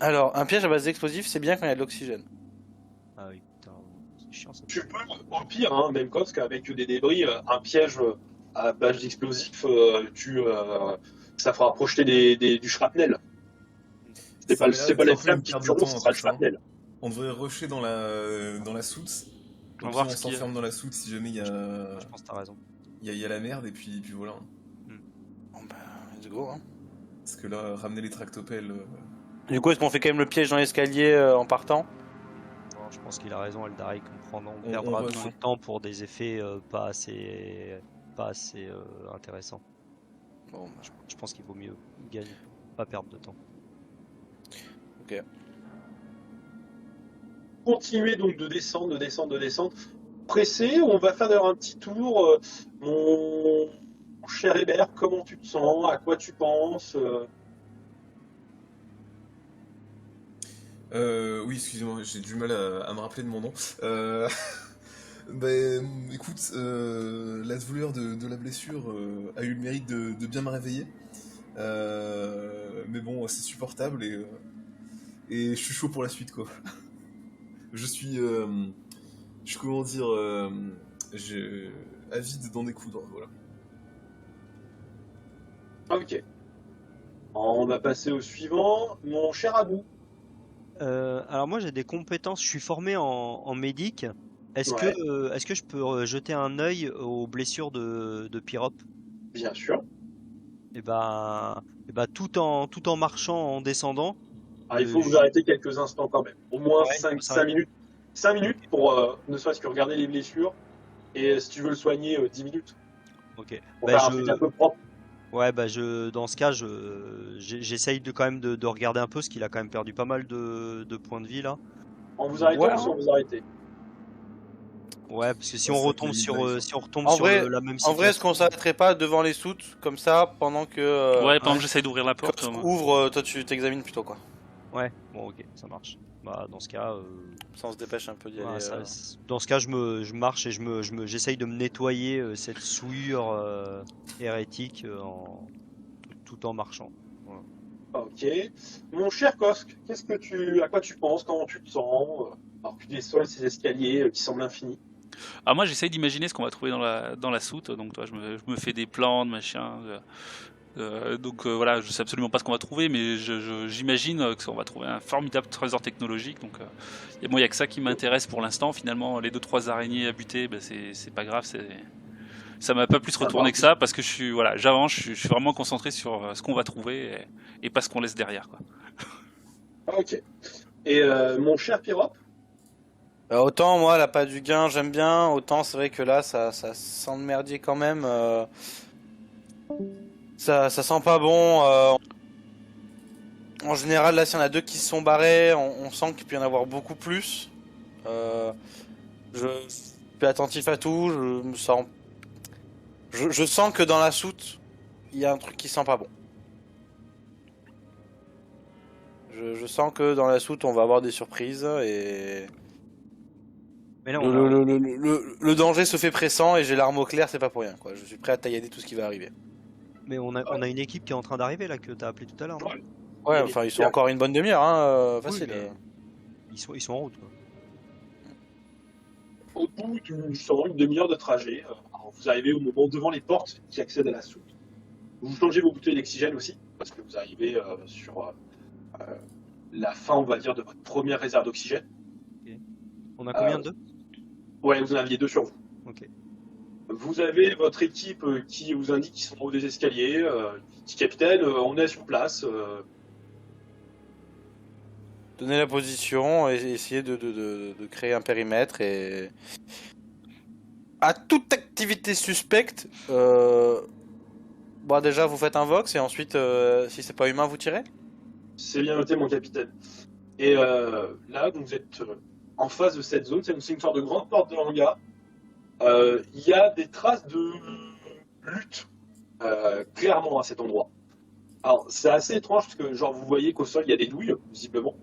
Alors, un piège à base d'explosifs, c'est bien quand il y a de l'oxygène. Ah oui, putain, c'est chiant ça. Tu peux, au pire, même cause qu'avec des débris, un piège à base d'explosifs, ça fera projeter du shrapnel. C'est pas, Ça c'est pas mérite les un peu flammes une qui perte de tueront, temps, ce hein, sera le tout ça. shrapnel. On devrait rusher dans la soute. On va Au voir pire, on ce qu'il y a. s'enferme dans la soute si jamais il y a, Je pense que t'as raison. il y a la merde, et puis voilà. Bon bah, let's go. Hein. Parce que là, ramener les tractopelles. Du coup, est-ce qu'on fait quand même le piège dans l'escalier en partant? Non, je pense qu'il a raison, Eldaric. On On perdra rush. trop de temps pour des effets pas assez intéressants. Bon, bah, Je pense qu'il vaut mieux gagner, pas perdre de temps. Continuez donc de descendre. Pressé, on va faire d'ailleurs un petit tour. Mon cher Hébert, comment tu te sens? À quoi tu penses? Oui, excusez-moi, j'ai du mal à me rappeler de mon nom. Ben, écoute, la douleur de la blessure a eu le mérite de bien me réveiller. Mais bon, c'est supportable et je suis chaud pour la suite, quoi. Je suis, comment dire, avide d'en découdre, voilà. Ok. On va passer au suivant. Mon cher Abou. Alors moi j'ai des compétences, je suis formé en médic. Est-ce Ouais. que je peux jeter un œil aux blessures de Pyrop? Bien sûr. Et bah tout en marchant, en descendant. Ah, il faut vous je- arrêter quelques instants quand même. Au moins Ouais, 5 faut s'arrêter. minutes. 5 minutes pour ne serait-ce que regarder les blessures. Et si tu veux le soigner, 10 minutes. Ok. Pour Bah faire un truc un peu propre. ouais, dans ce cas, j'essaye quand même de regarder un peu, parce qu'il a quand même perdu pas mal de points de vie là. En vous arrêtant Ouais, ou sans vous arrêter? Ouais, parce que si Ouais, on ça retombe fait sur, midlife, hein. si on retombe En sur vrai, la même en vrai, est-ce qu'on situation. s'arrêterait pas devant les soutes, comme ça, pendant que Ouais, pendant que j'essaye d'ouvrir la porte. Kosk moi. ouvre, toi tu t'examines plutôt, quoi. Ouais, bon, ok, ça marche. Bah, dans ce cas, Ça, on se dépêche un peu d'y voilà, aller. dans ce cas, je marche et j'essaye de me nettoyer cette souillure hérétique tout en marchant. Voilà. Ok. Mon cher Kosk, à quoi tu penses? Comment tu te sens? Alors que tu descends ces escaliers qui semblent infinis. Ah, moi, j'essaye d'imaginer ce qu'on va trouver dans la soute. Donc, toi, je me fais des plans, de machin. Donc voilà, je sais absolument pas ce qu'on va trouver, mais j'imagine qu'on va trouver un formidable trésor technologique. Donc et moi, il y a que ça qui m'intéresse pour l'instant. Finalement, les 2-3 araignées à buter, bah, c'est pas grave. Ça m'a pas plus Ça retourné va. que ça parce que j'avance, je suis vraiment concentré sur ce qu'on va trouver et pas ce qu'on laisse derrière, quoi. Ok. Et mon cher Pyrop? Autant moi, la pas du gain, j'aime bien. Autant c'est vrai que là, ça sent le merdier quand même. Ça sent pas bon. En général, là, s'il y en a deux qui se sont barrés, on sent qu'il peut y en avoir beaucoup plus. Euh, je suis attentif à tout. Je sens que dans la soute, il y a un truc qui sent pas bon. Je sens que dans la soute, on va avoir des surprises et Mais là, on a, le danger se fait pressant et j'ai l'arme au clair, c'est pas pour rien, quoi. Je suis prêt à taillader tout ce qui va arriver. mais on a une équipe qui est en train d'arriver là, que t'as appelé tout à l'heure, non? Ouais. Ouais, enfin, ils sont encore une bonne demi-heure, hein, Oui, facile. mais ils sont en route, quoi. Au bout d'une demi-heure de trajet, alors vous arrivez au moment devant les portes qui accèdent à la soute. Vous changez vos bouteilles d'oxygène aussi, parce que vous arrivez sur la fin, on va dire, de votre première réserve d'oxygène. On a combien de? Ouais, vous en aviez 2 sur vous. Ok. Vous avez votre équipe qui vous indique qu'ils sont en haut des escaliers. Dit capitaine, on est sur place. Donner la position et essayer de créer un périmètre et à toute activité suspecte, bon déjà vous faites un vox et ensuite si c'est pas humain vous tirez. C'est bien noté, mon capitaine. Et là, donc, vous êtes en face de cette zone. C'est une sorte de grande porte de hangar. Il y a des traces de lutte, clairement, à cet endroit. Alors, c'est assez étrange parce que, genre, vous voyez qu'au sol, il y a des douilles, visiblement,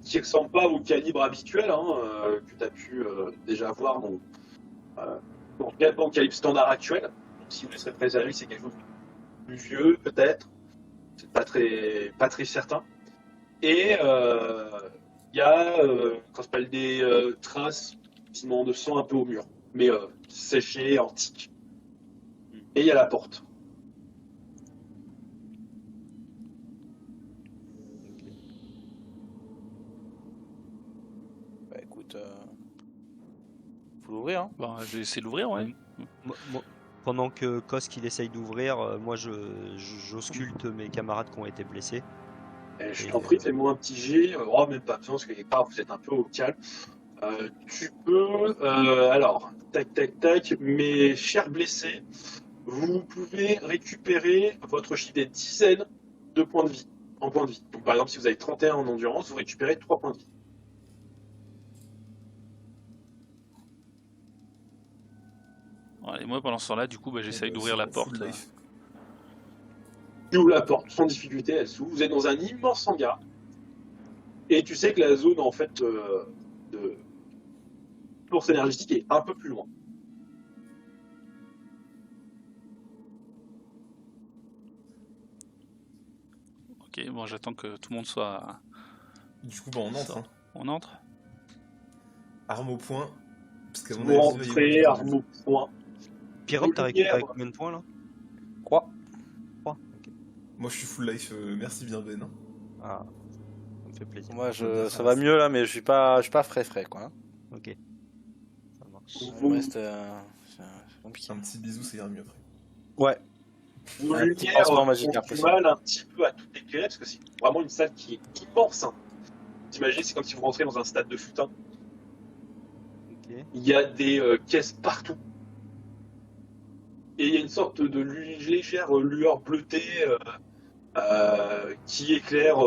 qui ne ressemblent pas au calibre habituel que tu as pu déjà voir dans, en tout cas, pas au calibre standard actuel. Donc, si vous laisserez préserver, c'est quelque chose de plus vieux, peut-être. C'est pas très certain. Et il y a, qu'on s'appelle des traces de sang un peu au mur, mais séchées, antiques. Et il y a la porte. écoute, faut l'ouvrir. Hein. Bon, je vais essayer de l'ouvrir, ouais. Pendant que Kosk il essaye d'ouvrir, moi j'ausculte mes camarades qui ont été blessés. Je t'en prie, fais-moi un petit jet. Oh, même pas besoin, parce que quelque part, vous êtes un peu au calme. Tu peux. Alors, tac, tac, tac. Mes chers blessés, vous pouvez récupérer votre chiffre des dizaines de points de vie. En points de vie. Donc, par exemple, si vous avez 31 en endurance, vous récupérez 3 points de vie. Et moi, pendant ce temps-là, du coup, j'essaye d'ouvrir la porte. Full life. Tu ouvres la porte sans difficulté, elle s'ouvre. Vous êtes dans un immense hangar. Et tu sais que la zone, en fait, de source énergétique est un peu plus loin. Ok, bon, j'attends que tout le monde soit. Du coup, on entre. Hein. On entre. Arme au point. Parce qu'à mon Vous avis, rentrez, arme au point. Pirote, t'as récupéré combien de points là? 3. 3. Ok. Moi, je suis full life. Merci bien, Ben. Hein. Ah, ça me fait plaisir. Moi, ça va mieux là, mais je suis pas frais quoi. Hein. Ok. Ça marche. Il me reste, c'est compliqué. Un petit bisou, ça ira mieux après. Ouais. Vos Un petit lumières pansement ont magique du après mal un petit peu à tout éclairer, parce que c'est vraiment une salle qui est immense. Hein. T'imagines, c'est comme si vous rentrez dans un stade de foot. Hein. Ok. Il y a des caisses partout. Et il y a une sorte de légère lueur bleutée qui éclaire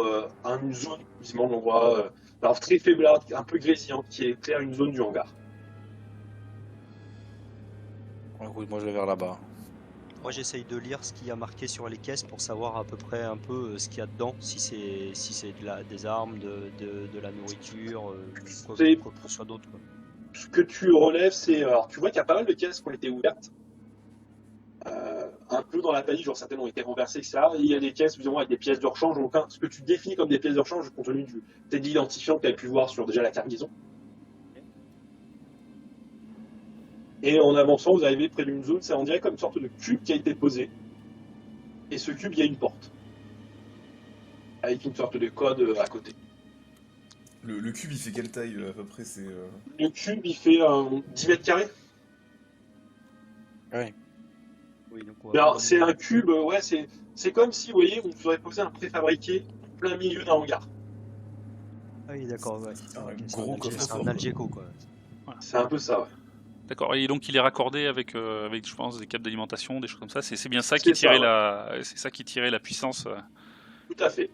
une zone, visiblement l'endroit, alors très faiblard, un peu grésillante, qui éclaire une zone du hangar. Écoute, moi je vais vers là-bas. Moi j'essaye de lire ce qu'il y a marqué sur les caisses pour savoir à peu près un peu ce qu'il y a dedans, si c'est des armes, de la nourriture, quoi que ce soit d'autre. Quoi. Ce que tu relèves, c'est. Alors tu vois qu'il y a pas mal de caisses qui ont été ouvertes. Un peu dans la panique, genre certaines ont été renversées, etc. Et il y a des caisses, visiblement, avec des pièces de rechange. Donc, ce que tu définis comme des pièces de rechange, compte tenu du tes identifiant que tu avais pu voir sur déjà la cargaison. Et en avançant, vous arrivez près d'une zone, c'est on dirait comme une sorte de cube qui a été posé. Et ce cube, il y a une porte. Avec une sorte de code à côté. Le cube, il fait quelle taille à peu près c'est, Le cube, il fait 10 mètres carrés. Oui. Oui, donc Alors, c'est un cube, ouais, c'est comme si, vous voyez, on vous aurait posé un préfabriqué en plein milieu d'un hangar. Ah oui, d'accord, ouais. gros C'est coffre-fort. un Algeco, quoi. C'est un peu ça, ouais. D'accord, et donc il est raccordé avec, je pense, des câbles d'alimentation, des choses comme ça. C'est bien ça C'est qui ça, tirait ouais. c'est ça qui tirait la puissance. Tout à fait.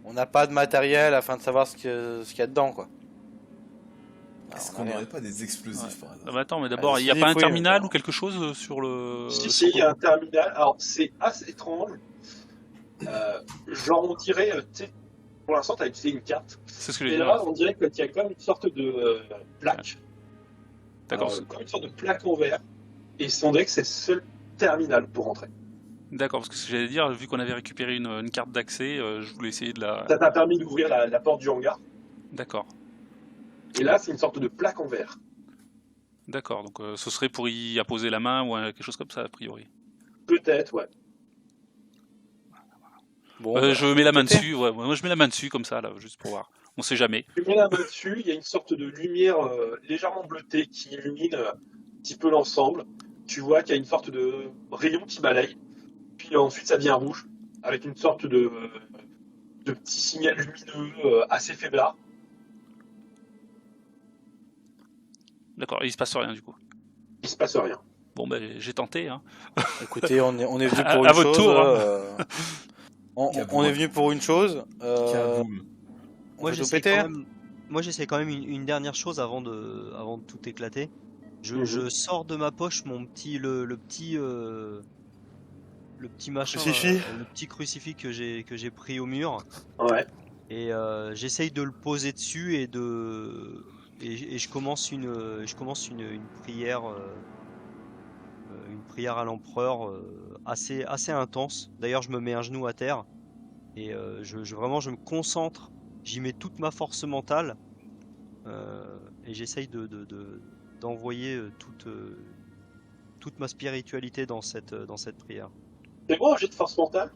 On n'a pas de matériel afin de savoir ce qu'il y a dedans, quoi. Est-ce Alors, qu'on on a n'aurait pas des explosifs par Ah hasard bah attends, mais d'abord, Ah, il n'y a si, pas un oui, terminal mais- ou quelque chose sur le. Si, il y a un terminal. Alors, c'est assez étrange. Genre, on dirait, tu sais, pour l'instant, tu as utilisé une carte. C'est ce que je Et veux là, dire. on dirait qu'il y a comme une sorte de plaque. D'accord, Comme une sorte de plaque en verre. Et on dirait que c'est le seul terminal pour rentrer. d'accord, parce que ce que j'allais dire, vu qu'on avait récupéré une carte d'accès, je voulais essayer de la. Ça t'a permis d'ouvrir la porte du hangar. D'accord, Et là, c'est une sorte de plaque en verre. d'accord. Donc ce serait pour y apposer la main ou quelque chose comme ça, a priori. Peut-être, ouais. Bon, Je mets la main côté. dessus, ouais. Moi je mets la main dessus comme ça, là, juste pour voir. On sait jamais. Tu mets la main dessus, il y a une sorte de lumière légèrement bleutée qui illumine un petit peu l'ensemble. Tu vois qu'il y a une sorte de rayon qui balaye. Puis ensuite, ça devient rouge, avec une sorte de petit signal lumineux assez faiblard. D'accord, et il se passe rien du coup. Il se passe rien. Bon, ben j'ai tenté, hein. Écoutez, on est venu À pour une votre chose. tour, hein. On est venu pour une chose. Kaboom. On Moi fait tout j'essaie péter. quand même une dernière chose avant de tout éclater. Je sors de ma poche mon petit le petit machin, Crucifix. le petit crucifix que j'ai pris au mur Ouais. et j'essaye de le poser dessus et je commence une prière à l'empereur assez intense. D'ailleurs je me mets un genou à terre et vraiment je me concentre. J'y mets toute ma force mentale et j'essaye d'envoyer toute ma spiritualité dans cette prière. C'est moi un jet de force mentale.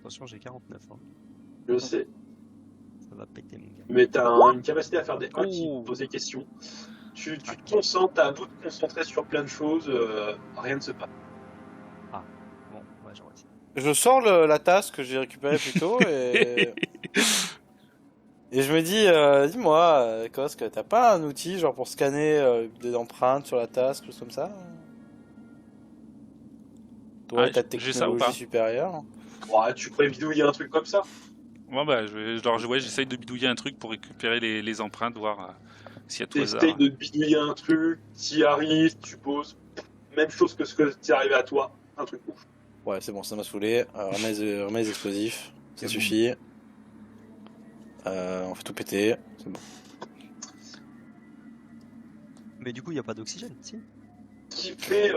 Attention, j'ai 49. Hein. Je sais. Ça va péter, mon gars. Mais t'as une capacité à faire des hacks qui Oh. posent des questions. Tu te concentres, t'as beau te concentrer sur plein de choses, rien ne se passe. Bon, ouais, j'aurais essayé. Je sors la tasse que j'ai récupérée plus tôt et... et je me dis, dis-moi, Kosk, t'as pas un outil genre pour scanner des empreintes sur la tasse, quelque chose comme ça? Toi Ah, et ta j'ai ça ou pas technologie supérieure. Ouais, tu pourrais bidouiller un truc comme ça. Ouais, bah, j'essaye de bidouiller un truc pour récupérer les empreintes, voir s'il y a tout hasard. T'essayes de bidouiller un truc, t'y arrives, tu poses. Même chose que ce que t'es arrivé à toi, un truc ouf. Ouais, c'est bon, ça m'a saoulé. Remets les explosifs, ça C'est suffit. On fait tout péter, c'est bon. Mais du coup, il n'y a pas d'oxygène, si? Qui fait.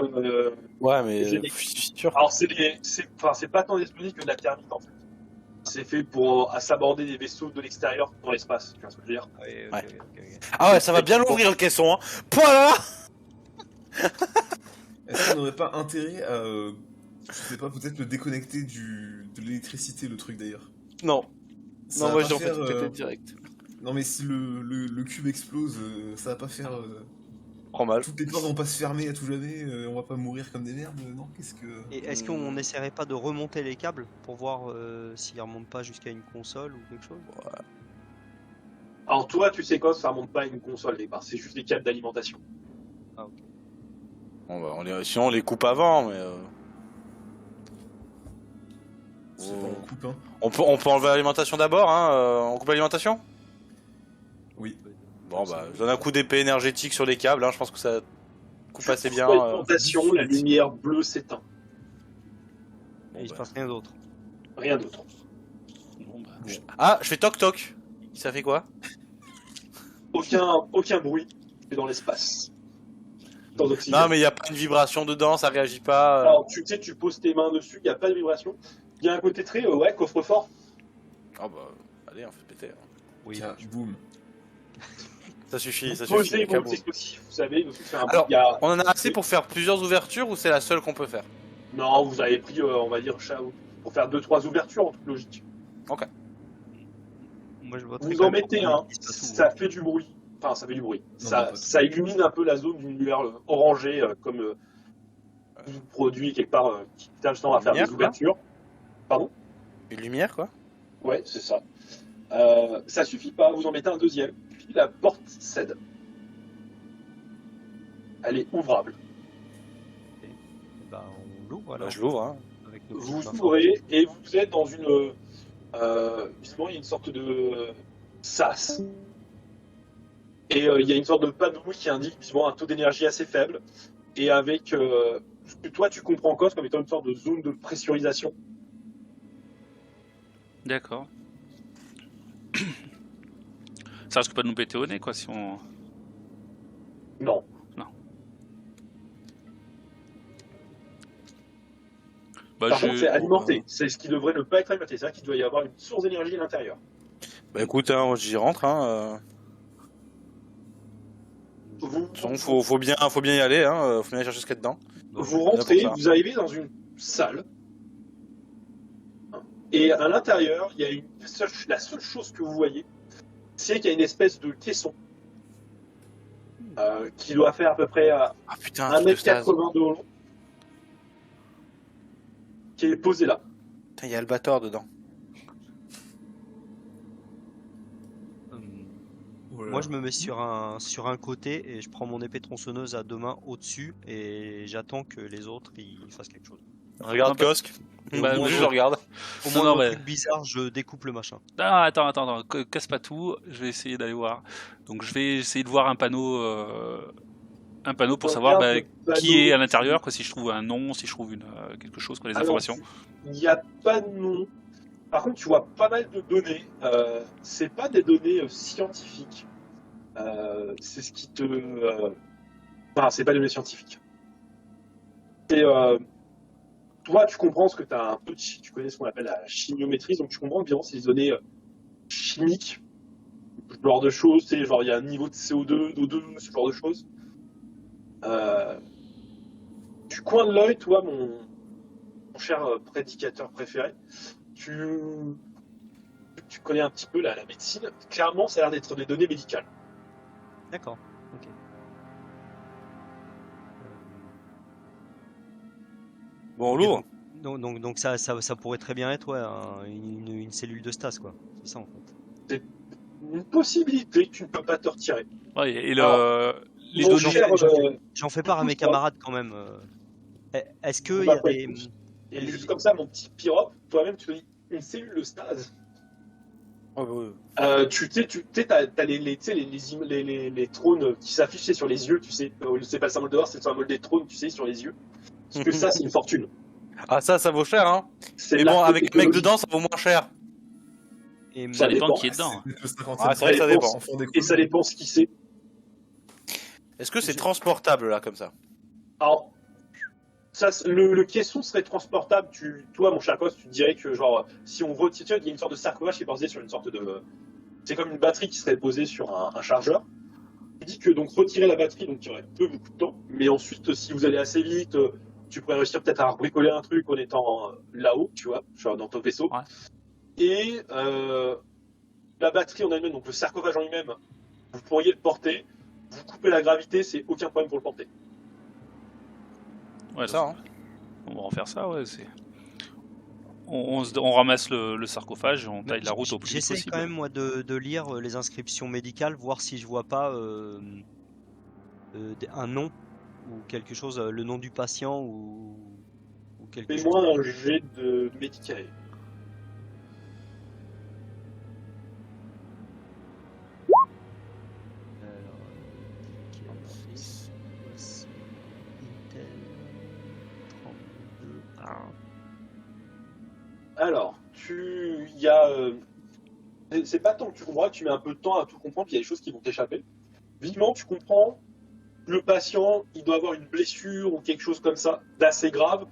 Ouais, mais J'ai- je suis sûr. Alors, c'est pas tant des explosifs que de la thermite en fait. C'est fait pour s'aborder des vaisseaux de l'extérieur dans l'espace. Tu vois ce que je veux dire? Ouais, Ouais. Ah ouais, ça va bien l'ouvrir le caisson, hein. Voilà. Est-ce qu'on n'aurait pas intérêt à, je sais pas, peut-être le déconnecter de l'électricité, le truc d'ailleurs? Non, Ça non, va moi pas j'ai en fait faire, tout péter direct. Non mais si le cube explose, ça va pas faire... Prends mal. toutes les portes vont pas se fermer à tout jamais, on va pas mourir comme des merdes, non? Qu'est-ce que... Et est-ce qu'on n'essaierait pas de remonter les câbles pour voir s'ils remontent pas jusqu'à une console ou quelque chose? Alors, toi, tu sais quoi, ça remonte pas à une console, les barres, c'est juste des câbles d'alimentation. Bon, bah, sinon on les coupe avant, mais... C'est pas on coupe, hein? On peut enlever l'alimentation d'abord, hein. On coupe l'alimentation? Oui. Bon bah, je donne un coup d'épée énergétique sur les câbles, hein. Je pense que ça coupe assez bien. L'alimentation, la lumière bleue s'éteint. Et il se bah. passe rien d'autre. Rien d'autre. Bon, bah, Ah, je fais toc toc. Ça fait quoi? Aucun bruit, c'est dans l'espace. Sans oxygène. Non mais il y a pas une vibration dedans, ça réagit pas. Alors, tu sais, tu poses tes mains dessus, il n'y a pas de vibration. Il y a un côté très, ouais, coffre-fort. Ah bah, allez, on fait péter. Hein. Oui. Tiens, boum. Ça suffit, ça Posez suffit. vos Cabot. explosifs, vous savez, vous faire un Alors, il y a- On en a assez pour faire plusieurs ouvertures ou c'est la seule qu'on peut faire? Non, vous avez pris, on va dire, pour faire 2-3 ouvertures en toute logique. Moi, je voterais Vous quand en même pour mettez qu'on un, utilise pas tout, ça hein. fait du bruit. Enfin, ça fait du bruit. Non, Ça, pas tout. ça illumine un peu la zone d'une lumière orangée, comme vous produit quelque part qui tient justement à faire Lumière, des ouvertures. Pardon? Une lumière quoi? Ouais, c'est ça. Ça suffit pas, vous en mettez un deuxième, puis la porte cède. Elle est ouvrable. Bah, on l'ouvre alors. Bah, je l'ouvre. Hein. Avec nos Vous petites ouvrez et vous êtes dans une. Justement, il y a une sorte de sas. Et il y a une sorte de panneau qui indique visiblement un taux d'énergie assez faible. Et avec. Ce que toi, tu comprends encore comme étant une sorte de zone de pressurisation. d'accord. Ça risque pas de nous péter au nez, quoi, si on... Non. Bah, Par contre, c'est alimenté. C'est ce qui devrait ne pas être alimenté. C'est-à-dire qu'il doit y avoir une source d'énergie à l'intérieur. Bah écoute, hein, j'y rentre. Hein. Vous, De toute façon, faut bien y aller. Hein. Faut bien aller chercher ce qu'il y a dedans. vous rentrez, Là pour ça. vous arrivez dans une salle. Et à l'intérieur, il y a la seule chose que vous voyez, c'est qu'il y a une espèce de caisson qui doit faire à peu près Ah putain, truc de stase. 1m80 de long, qui est posé là. Putain, il y a Albator dedans. Moi, je me mets sur un côté et je prends mon épée tronçonneuse à deux mains au-dessus et j'attends que les autres ils fassent quelque chose. Regarde bah- Kosk. Et bah, au moins, je- je le regarde. Au Non, moins, non, un mais- truc bizarre, je découpe le machin. Ah, attends, casse pas tout, je vais essayer d'aller voir. Donc je vais essayer de voir un panneau pour savoir Regarde le qui panneau. est à l'intérieur, quoi, si je trouve un nom, si je trouve quelque chose, quoi, les Alors, informations. Il n'y a pas de nom. Par contre, tu vois pas mal de données. C'est pas des données scientifiques. C'est ce qui te. Enfin, c'est pas des données scientifiques. C'est. Toi, tu comprends ce que tu as un peu. Tu connais ce qu'on appelle la chimiométrie, donc tu comprends bien c'est des données chimiques, ce genre de choses. Tu sais, genre il y a un niveau de CO2, d'O2, ce genre de choses. Du coin de l'œil, toi, mon cher prédicateur préféré, tu connais un petit peu la médecine. Clairement, ça a l'air d'être des données médicales. D'accord. Ok. Bon, Ok, lourd. donc ça pourrait très bien être une cellule de stase, quoi. C'est ça en fait. Une possibilité que tu ne peux pas te retirer. Ouais, et Alors, les Mon données. cher, J'en fais part à mes camarades quand même. Est-ce on qu'il y va a pas des. être tous. Et juste comme ça, mon petit Pyrope, toi-même, tu te dis une cellule de stase. Ouais, ouais. Tu sais, t'as les trônes qui s'affichent tu sais, sur les yeux, tu sais. C'est pas le symbole de l'or, c'est le symbole des trônes, tu sais, sur les yeux. Parce que ça, c'est une fortune. Ah, ça vaut cher, hein. C'est Mais de bon, l'art avec un mec technologique. dedans, ça vaut moins cher. Et Ça dépend dépend. qui est dedans. C'est le 50e. Ah, c'est vrai que ça dépend. Enfant des Et ça dépend ce qui c'est. Est-ce que c'est transportable, là, comme ça? Alors, ça, le caisson serait transportable. Toi, mon cher Cos, tu te dirais que, genre, si on retire, il y a une sorte de sarcophage qui est posé sur une sorte de. C'est comme une batterie qui serait posée sur un chargeur. Il dit que donc retirer la batterie, donc il y aurait beaucoup de temps. Mais ensuite, si vous allez assez vite, tu pourrais réussir peut-être à bricoler un truc en étant là-haut, tu vois, genre dans ton vaisseau. Ouais. Et la batterie en elle-même, donc le sarcophage en lui-même, vous pourriez le porter. Vous coupez la gravité, c'est aucun problème pour le porter. Ouais, Ça, hein. on va en faire ça, ouais. On ramasse le sarcophage et on taille la route au plus vite J'essaye possible. quand même moi de lire les inscriptions médicales, voir si je vois pas un nom ou quelque chose, le nom du patient ou quelque chose. Fais-moi un jet de médicament. Intel 32. Alors, il y a, c'est pas tant que tu comprends, tu mets un peu de temps à tout comprendre, puis il y a des choses qui vont t'échapper. Vivement, tu comprends que le patient, il doit avoir une blessure ou quelque chose comme ça, d'assez grave,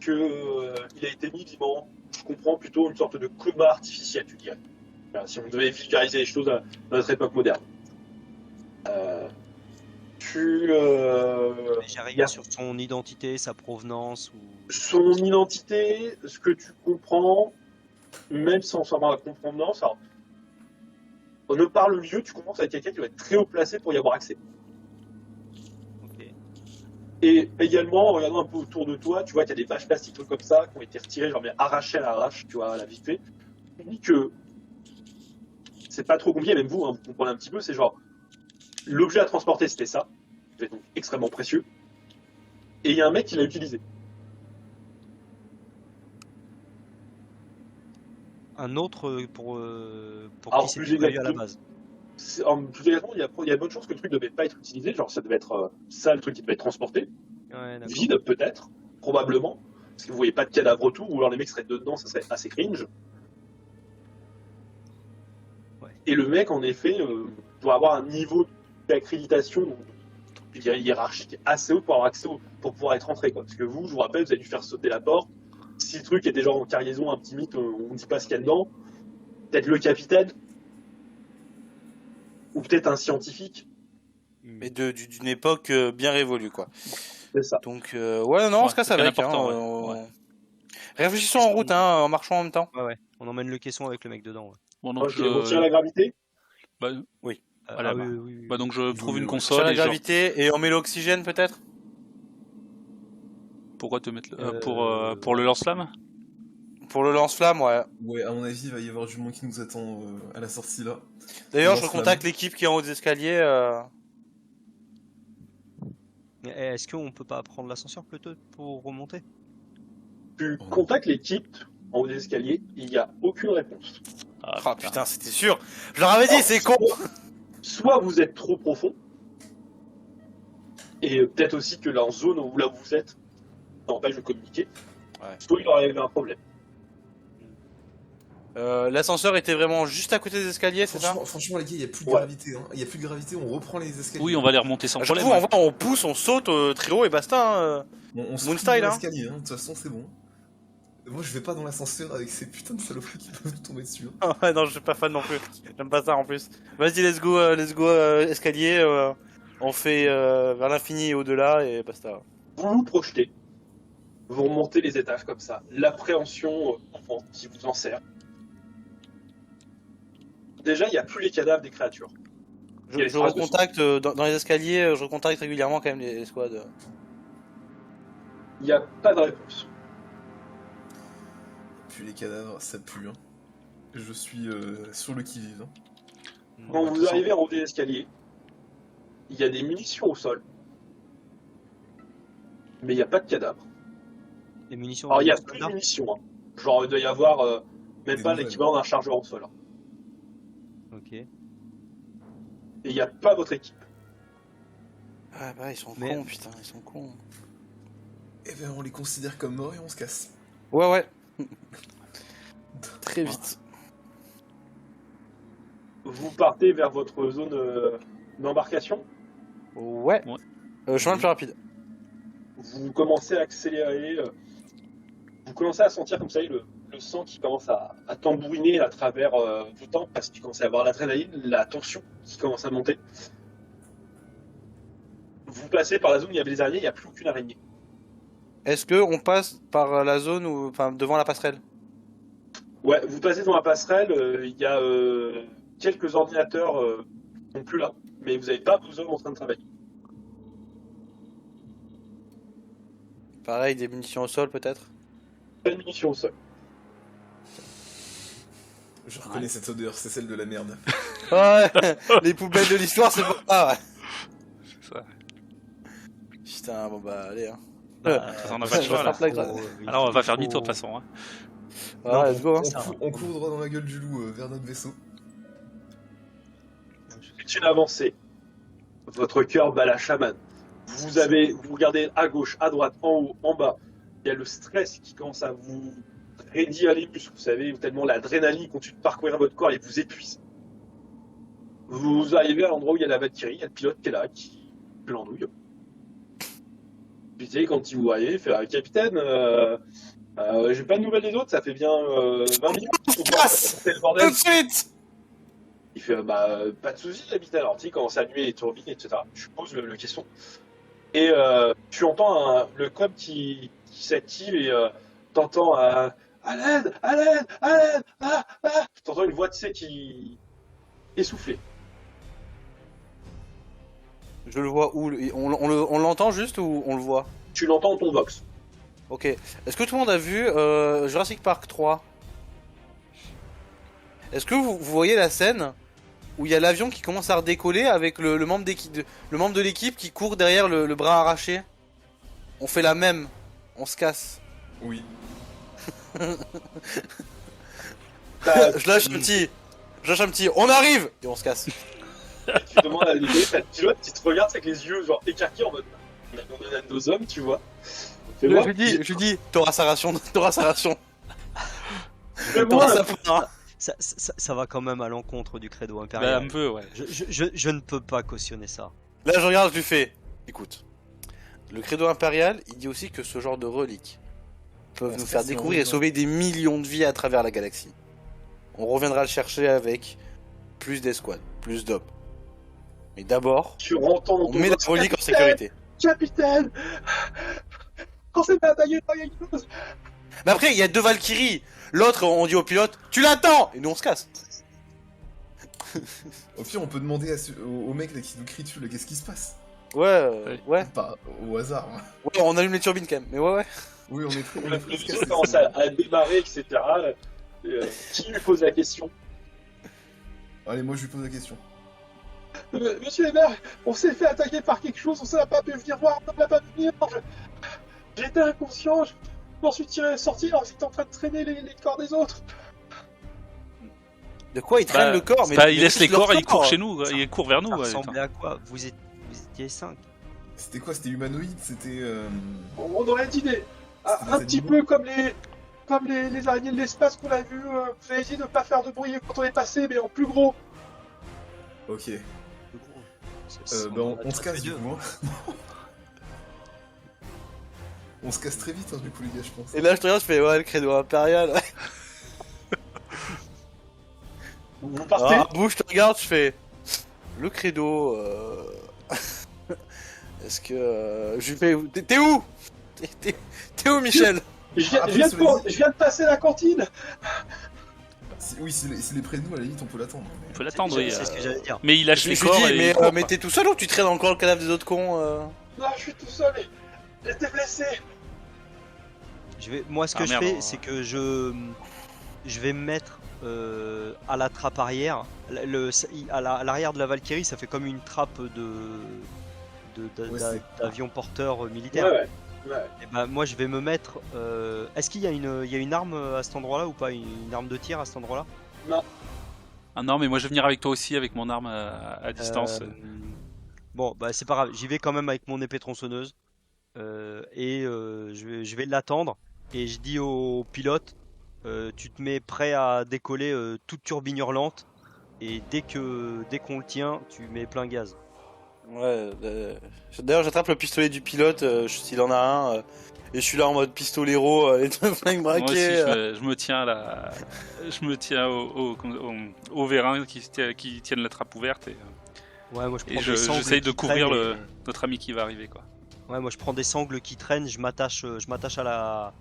que il a été mis vivant. Je comprends plutôt une sorte de coma artificiel, tu dirais. Voilà, si on devait vulgariser les choses dans notre époque moderne. J'ai y a- rien sur son identité, sa provenance ou. Son identité, ce que tu comprends, même sans savoir la compréhension, alors, on ne parle mieux, tu comprends que ça va être quelqu'un qui va être très haut placé pour y avoir accès. Ok. Et également, en regardant un peu autour de toi, tu vois qu'il y a des vaches plastiques trucs comme ça qui ont été retirées, genre mais arrachées à l'arrache, tu vois, à la vite fait. Tu dis que c'est pas trop compliqué, même vous, hein, vous comprenez un petit peu, c'est genre l'objet à transporter c'était ça, qui est donc extrêmement précieux, et il y a un mec qui l'a utilisé. Un autre pour Alors, qui plus c'était prévu à la exactement- base. Plus exactement, il y a bonne chance que le truc ne devait pas être utilisé, genre ça devait être ça le truc qui devait être transporté, Ouais, d'accord. vide peut-être, probablement, parce que vous voyez pas de cadavre autour, ou alors les mecs seraient dedans, ça serait assez cringe. Ouais. Et le mec, en effet, doit avoir un niveau d'accréditation, donc, je dirais hiérarchique, assez haut pour avoir accès pour pouvoir être entré, quoi. Parce que vous, je vous rappelle, vous avez dû faire sauter la porte. Si le truc était genre en cargaison, un petit mythe, on ne dit pas ce qu'il y a dedans. Peut-être le capitaine, ou peut-être un scientifique, Mais d'une époque bien révolue, quoi. c'est ça. Donc, ouais, non, on se casse c'est avec. important, Hein, ouais. Réfléchissons en route, hein, en marchant en même temps. Ouais, ouais. On emmène le caisson avec le mec dedans. Ouais. Bon, donc Ok, on tire la gravité. bah, Voilà, Ah bah. oui, oui, oui. bah, donc je trouve une oui. Sur console la et genre, gravité et on met l'oxygène, peut-être? pourquoi te mettre pour le lance-flamme? Pour le lance-flamme, ouais. Ouais, à mon avis, il va y avoir du monde qui nous attend à la sortie là. D'ailleurs, je Lance-flamme. recontacte l'équipe qui est en haut des escaliers. Mais est-ce qu'on peut pas prendre l'ascenseur plutôt pour remonter? Tu contactes l'équipe en haut des escaliers, il n'y a aucune réponse. Ah putain, c'était sûr. Je leur avais dit, c'est con. Soit vous êtes trop profond, et peut-être aussi que la zone où là où vous êtes empêche de communiquer, Ouais. soit il aurait eu un problème. L'ascenseur était vraiment juste à côté des escaliers, c'est ça? Franchement, les gars, il n'y a plus de Ouais. gravité. Hein. Il n'y a plus de gravité, on reprend les escaliers. Oui, on va les remonter sans À chaque problème. fois, Ouais. on pousse, on saute très haut et basta. Hein. On se Moon fout style, dans hein. l'escalier, hein. De toute façon, c'est bon. Moi, je vais pas dans l'ascenseur avec ces putains de saloperies qui peuvent nous tomber dessus. Hein. Ouais, non, je suis pas fan non plus. J'aime pas ça en plus. Vas-y, let's go, escalier. On fait vers l'infini et au-delà et basta. Vous vous projetez Vous remontez les étages comme ça. L'appréhension qui vous en sert. Déjà, il n'y a plus les cadavres des créatures. Il y a les Je traces de recontacte dans les escaliers, je recontacte régulièrement quand même les squads. Il n'y a pas de réponse. Puis les cadavres, ça pue. Hein. Je suis sur le qui-vive. Hein. Quand vous arrivez en haut des escaliers, il y a des munitions au sol. Mais il n'y a pas de cadavres. Les munitions. Alors, il n'y a plus de munitions. Hein. Genre, il doit y avoir même Des pas nouvelles. l'équivalent d'un chargeur au sol. Hein. Ok. Et il n'y a pas votre équipe. Ah bah ils sont Mais- cons, putain, ils sont cons. Et ben on les considère comme morts et on se casse. Ouais. Très vite. Vous partez vers votre zone d'embarcation. Ouais. Chemin le plus rapide. Vous commencez à accélérer. Vous commencez à sentir comme ça le sang qui commence à tambouriner à travers vos tempes parce qu'il commence à y avoir l'adrénaline, la tension qui commence à monter. Vous passez par la zone où il y avait les araignées, il n'y a plus aucune araignée. Est-ce que on passe par la zone où, enfin, devant la passerelle? Ouais, vous passez dans la passerelle, il y a quelques ordinateurs non plus là, mais vous n'avez pas besoin en train de travailler. Pareil, des munitions au sol peut-être. Pas de munitions au sol. Je reconnais cette odeur, c'est celle de la merde. Ouais. Les poubelles de l'histoire, c'est pas ça. Ouais. C'est ça. Putain, bon bah allez. Hein. On n'a pas de Je choix là. frappe la grade. Alors on va faire demi-tour de toute façon. Hein. Ouais, let's go. Hein. On court droit dans la gueule du loup vers notre vaisseau. C'est une avancée. Votre cœur bat la chamane. Vous regardez à gauche, à droite, en haut, en bas. Il y a le stress qui commence à vous raidir les muscles. Vous savez, tellement l'adrénaline continue de parcourir votre corps et vous épuise. Vous arrivez à l'endroit où il y a la Valkyrie, il y a le pilote qui est là, qui l'andouille. Puis tu sais, quand il vous voyait, il fait capitaine, j'ai pas de nouvelles des autres, ça fait bien 20 minutes. Casse C'est le bordel. Tout de suite. Il fait pas de soucis, capitaine. Alors tu sais, commence à allumer les turbines, etc. Je pose le caisson. Et tu entends le com qui s'active et t'entends à l'aide, à l'aide, à l'aide, T'entends une voix de C qui essoufflée. Je le vois où on l'entend juste ou on le voit? Tu l'entends dans ton box. Ok. Est-ce que tout le monde a vu Jurassic Park 3? Est-ce que vous voyez la scène où il y a l'avion qui commence à redécoller avec le membre de l'équipe qui court derrière le bras arraché? On fait la même. On se casse. Oui. Je lâche un petit. On arrive! Et on se casse. Tu demandes à l'idée, t'as le pilote qui te regarde avec les yeux genre écarqués en mode on a nos hommes, tu vois. Je dis, t'auras sa ration. Fais-moi T'auras sa part. Ça va quand même à l'encontre du credo Bah, impérial. un peu, ouais. Je ne peux pas cautionner ça. Là, je regarde, je lui fais. Écoute, le credo impérial, il dit aussi que ce genre de reliques peuvent On nous se faire casse, découvrir et non, sauver des millions de vies à travers la galaxie. On reviendra le chercher avec plus d'escouades, plus d'hommes. Mais d'abord, Tu entends dans on ton met la box, relique en Capitaine, sécurité. Capitaine, quand c'est pas baguette, il y a une chose. Mais après, il y a deux Valkyries. L'autre, on dit au pilote, tu l'attends! Et nous, on se casse. Au pire, on peut demander au mec là, qui nous crie dessus, là, qu'est-ce qui se passe? Ouais. Pas au hasard. Hein. Ouais, on allume les turbines quand même. Mais ouais. Oui, on est Le prêts. vaisseau commence à démarrer, etc. Qui lui pose la question? Allez, moi je lui pose la question. Monsieur le maire, on s'est fait attaquer par quelque chose, on s'est pas pu venir voir, on n'a pas pu venir. J'étais inconscient, je m'en suis sorti alors j'étais en train de traîner les corps des autres. De quoi il traîne le corps? Il laisse tous les corps et il leurs court chez nous, il court vers nous. Ça Ouais, ressemblait à quoi vous étiez 5. C'était quoi? C'était humanoïde? C'était. On aurait dit C'était un des petit animaux. peu comme les araignées de l'espace qu'on a vu. Vous avez essayé de ne pas faire de bruit quand on est passé, mais en plus gros. Ok. On se casse du coup. Hein. On se casse très vite, hein, du coup, les gars, je pense. Et là, je te regarde, je fais, ouais, le credo impérial. Vous partez. Ah, bouge, je te regarde, je fais. Le credo. Est-ce que. Je lui fais. T'es où? T'es où, Michel? Je viens de passer la cantine. Oui, s'il est près de nous, à la limite, on peut l'attendre. On peut l'attendre, oui. C'est ce que j'allais dire. Mais il lâche Je me les suis corps dit, et mais, il court, mais quoi. t'es tout seul ou tu traînes encore le cadavre des autres cons Non, je suis tout seul et j'étais blessé. Moi, ce que je merde, fais, c'est que je vais me mettre à la trappe arrière. À l'arrière de la Valkyrie, ça fait comme une trappe Ouais, c'est- d'avion porteur militaire. Ouais. Et ben, moi, je vais me mettre. Est-ce qu'il y a une arme à cet endroit-là ou pas, une arme de tir à cet endroit-là? Ah non, mais moi je vais venir avec toi aussi avec mon arme à distance. Bon, bah c'est pas grave, j'y vais quand même avec mon épée tronçonneuse. Je vais l'attendre. Et je dis au pilote, tu te mets prêt à décoller toute turbine hurlante. Et dès qu'on le tient, tu mets plein gaz. Ouais, d'ailleurs j'attrape le pistolet du pilote, s'il en a un, et je suis là en mode pistolero, les deux flingues Moi aussi, braqués. je me tiens au vérin qui tiennent la trappe ouverte et Ouais, moi je prends des sangles j'essaye de qui couvrir traînent notre ami qui va arriver, quoi. Ouais, moi je prends des sangles qui traînent, je m'attache à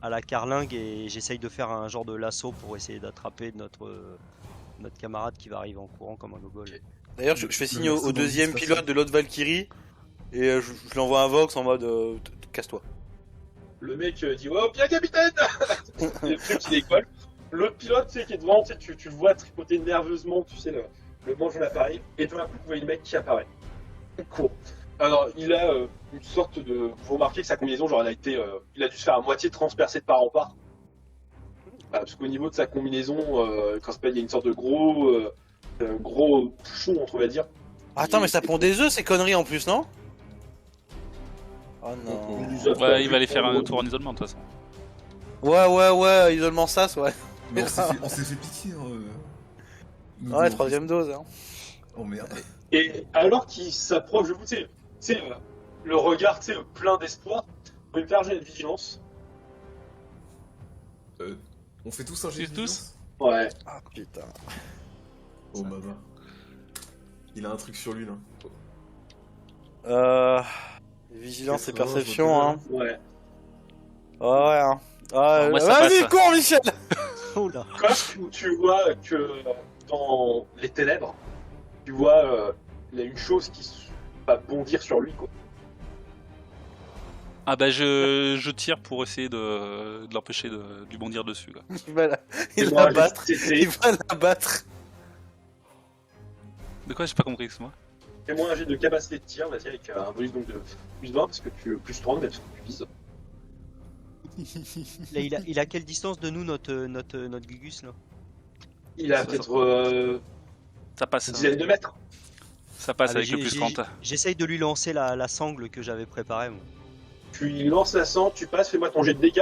la carlingue et j'essaye de faire un genre de lasso pour essayer d'attraper notre camarade qui va arriver en courant comme un gogol. D'ailleurs je fais signe Le au lasso deuxième dans le pilote de l'autre Valkyrie, et je lui envoie un vox en mode casse-toi. Le mec dit oh bien capitaine. Et le truc qui décolle. L'autre pilote, tu sais, qui est devant, tu le vois tripoter nerveusement, tu sais, le manche de l'appareil, et tout d'un coup, vous voyez le mec qui apparaît. Cool. Alors, il a une sorte de. Vous remarquez que sa combinaison, genre, il a dû se faire à moitié transpercer de part en part. Parce qu'au niveau de sa combinaison, quand il y a une sorte de gros bouchon, on va dire. Attends, mais ça pond des œufs ces conneries en plus, non? Oh non. Ouais, il va aller faire un tour en isolement de toute façon. Ouais, isolement sas, ouais. Mais on s'est fait piquer. Nous Ouais, deux, en troisième dose, hein. fait. Oh merde. Et alors qu'il s'approche de vous, tu sais, le regard, tu sais, plein d'espoir, vous pouvez me faire un jet de vigilance. On fait tous un jet de Tous vigilance. Ouais. Ah putain. Oh baba. Il a un truc sur lui là. Vigilance et 80, perception, hein. Ouais. Ouais, hein. Ah, moi, ça vas-y, passe. cours, Michel! Oh là. Quand tu vois que dans les ténèbres, tu vois il y a une chose qui va bondir sur lui, quoi. Ah bah je tire pour essayer de l'empêcher de lui bondir dessus, quoi. Il va Et la battre. c'est- Il va la battre. De quoi? J'ai pas compris, excuse-moi. Fais-moi un jet de capacité de tir, vas-y, avec un bonus donc de plus 20, parce que plus 30, parce que tu vises. Là, il a quelle distance de nous, notre Gugus là? Il a Ça, peut-être Ça passe, une hein. dizaine de mètres. Ça passe Ah, mais avec le plus 30. J'essaye de lui lancer la sangle que j'avais préparée. Moi. Tu lui lances la sang, tu passes, fais-moi ton jet de dégâts.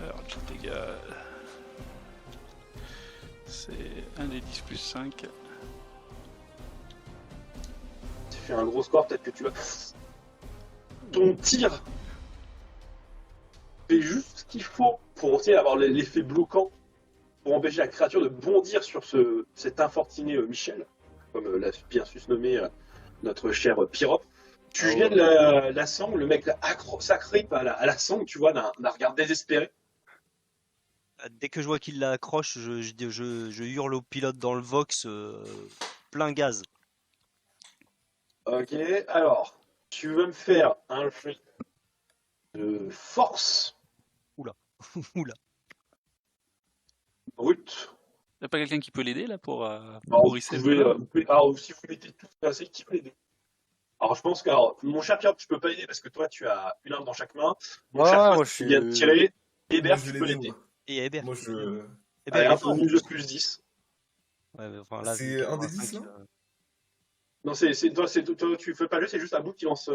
Alors, les gars. C'est 1 des 10 plus 5. Tu fais un gros score, peut-être que tu vas. Ton tir fait juste ce qu'il faut pour avoir l'effet bloquant, pour empêcher la créature de bondir sur cet infortuné Michel, comme l'a bien susnommé notre cher Pyrope. Tu jettes la sangle, le mec s'agrippe à la sangle, tu vois, d'un regard désespéré. Dès que je vois qu'il l'accroche, je hurle au pilote dans le Vox, plein gaz. Ok, alors, tu veux me faire un jet de force Oula. brute. Y'a pas quelqu'un qui peut l'aider là pour Alors, vous risser pouvez, alors, si vous mettez tout passé, qui peut l'aider? Alors, je pense que, alors, mon cher Pierre, tu peux pas aider parce que toi, tu as une arme dans chaque main. Mon Ouais, cher Pierre, moi, tu je suis- viens de tirer. Hébert, Moi, je tu vais peux l'aider, l'aider. moi. Et Hébert. Moi je. Hébert, Allez, il est un fort. bonus de plus 10. Ouais, mais enfin, là, C'est vu un des 85, 10, là Non, toi, tu fais pas le jeu, c'est juste un bout qui lance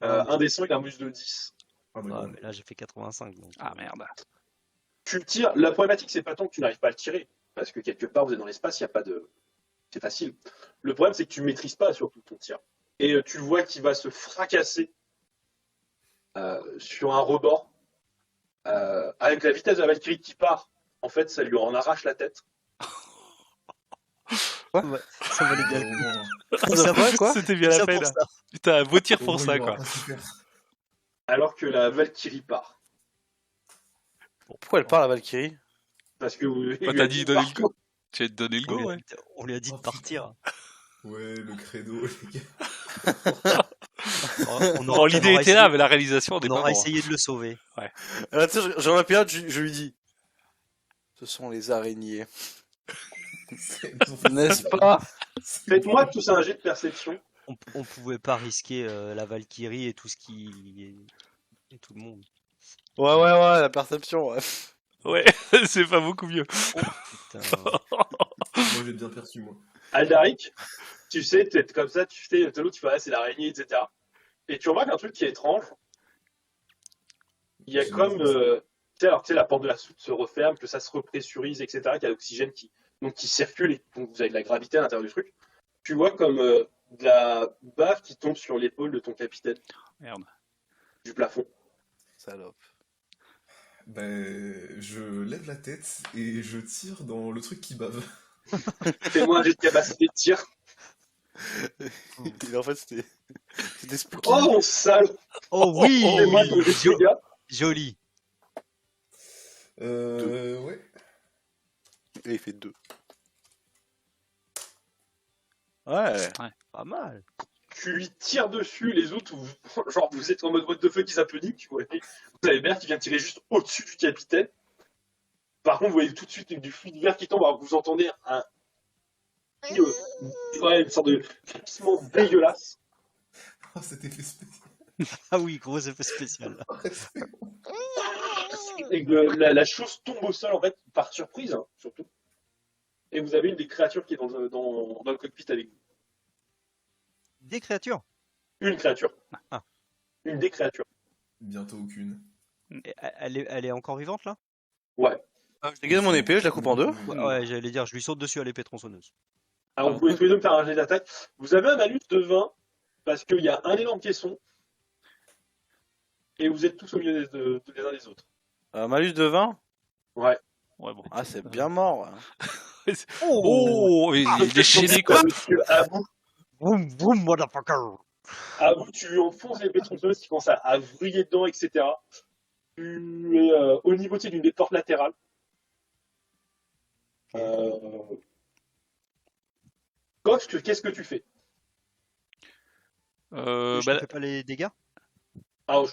un des 100, il a un bonus de 10. Ah, ouais, d'accord. mais là j'ai fait 85. Donc, Ah merde. Tu le tires. La problématique, c'est pas tant que tu n'arrives pas à le tirer. Parce que quelque part, vous êtes dans l'espace, il n'y a pas de. C'est facile. Le problème, c'est que tu maîtrises pas surtout ton tir. Et tu vois qu'il va se fracasser sur un rebord. Avec la vitesse de la Valkyrie qui part, en fait, ça lui en arrache la tête. ça va les gars. Vraiment. Ça va, quoi? C'était bien Ça la pour peine. ça. Putain, beau tir Au pour moins, ça, il aura quoi. pas souffert. alors que la Valkyrie part. Pourquoi elle part, la Valkyrie? Parce que vous Bah, t'as dit donner le go. Tu as donné le On go, lui a ouais. dit- on lui a dit Oh, de partir. Ouais, le credo, les gars. On Bon, l'idée aura était là, essayé- mais la réalisation on n'est pas aura bon. essayé de le sauver. Alors, tu sais, j'en ai un, je lui dis. Ce sont les araignées. N'est-ce pas? Faites-moi tous un jet de perception. On pouvait pas risquer la Valkyrie et tout ce qui et tout le monde. Ouais, la perception, ouais. Ouais, c'est pas beaucoup mieux. Putain. Moi, j'ai bien perçu, moi. Aldaric, tu sais, t'es comme ça, tu sais, l'autre, tu fais, ah, c'est l'araignée, etc. Et tu remarques un truc qui est étrange. Il y a comme, tu sais, la porte de la soute se referme, que ça se repressurise, etc., qu'il y a l'oxygène qui circule et donc vous avez de la gravité à l'intérieur du truc. Tu vois comme de la bave qui tombe sur l'épaule de ton capitaine Merde. du plafond. Salope. Ben, je lève la tête et je tire dans le truc qui bave. Fais-moi un jet de capacité de tir. Et en fait, c'était spooky. Oh mon salaud! Oh oui, Fais-moi ton jet de Jo- dégâts. joli. Ouais. Et il fait 2. Ouais. Pas mal. Tu lui tires dessus, les autres, genre vous êtes en mode what the fuck, ils applaudissent, tu vois. Vous avez Bert qui vient tirer juste au-dessus du capitaine. Par contre, vous voyez tout de suite du fluide vert qui tombe, alors que vous entendez une sorte de crépissement dégueulasse. Oh, cet effet spécial. Ah oui, gros effet spécial. Et que la chose tombe au sol, en fait, par surprise, hein, surtout. Et vous avez une des créatures qui est dans le cockpit avec vous. Des créatures. Une créature. Ah. Une des créatures. Bientôt aucune. Et elle est encore vivante là? Ouais. Je dégaine mon épée, je la coupe en deux. Ouais, j'allais dire, je lui saute dessus à l'épée tronçonneuse. Alors, vous pouvez tous les deux me faire un jet d'attaque. Vous avez un malus de 20 parce qu'il y a un énorme caisson et vous êtes tous au milieu des uns des autres. Malus de 20. Ouais. Ouais, bon. Ah, c'est bien mort. Ouais. Oh, il est chaîné, quoi. Monsieur Abou, Boum, boum, motherfucker. tu lui enfonces l'épée tronçonneuse qui commence à vriller dedans, etc. Tu es au niveau d'une des portes latérales. Cox, qu'est-ce que tu fais? Je ne fais pas les dégâts? Alors,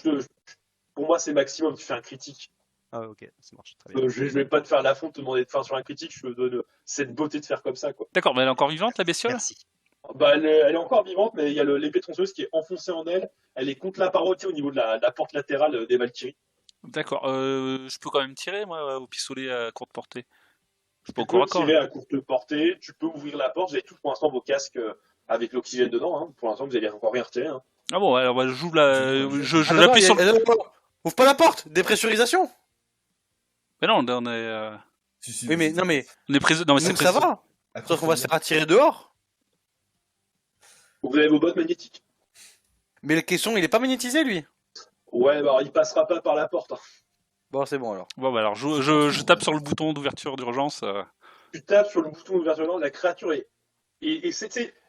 pour moi, c'est maximum. Tu fais un critique. Ah ouais, ok, ça marche très bien. Je vais pas te faire l'affront, te demander de faire sur un critique. Je te donne cette beauté de faire comme ça, quoi. D'accord, mais elle est encore vivante, la bestiole? Merci. Bah, elle est encore vivante, mais il y a l'épée tronçonneuse qui est enfoncée en elle. Elle est contre la paroi, au niveau de la porte latérale des Valkyries. D'accord, je peux quand même tirer, moi, au pistolet à courte portée. Je peux Tu encore peux encore. tirer à courte portée, tu peux ouvrir la porte. Vous avez tous pour l'instant vos casques avec l'oxygène dedans. Hein. Pour l'instant, vous n'avez encore rien retiré. Hein. Ah bon, alors bah, j'ouvre la. Je Ah, l'appuie sur le. Ouvre pas la porte. Dépressurisation. Mais non, on est. Si, Oui, mais non, mais On est présent. Non, mais c'est nous, ça va. Sauf qu'on va se faire attirer dehors. Vous avez vos bottes magnétiques. Mais le caisson, il est pas magnétisé, lui. Ouais, bah, alors, il passera pas par la porte. Hein. Bon, c'est bon alors. Bon, bah alors, je tape sur le bouton d'ouverture d'urgence. Tu tapes sur le bouton d'ouverture, la créature est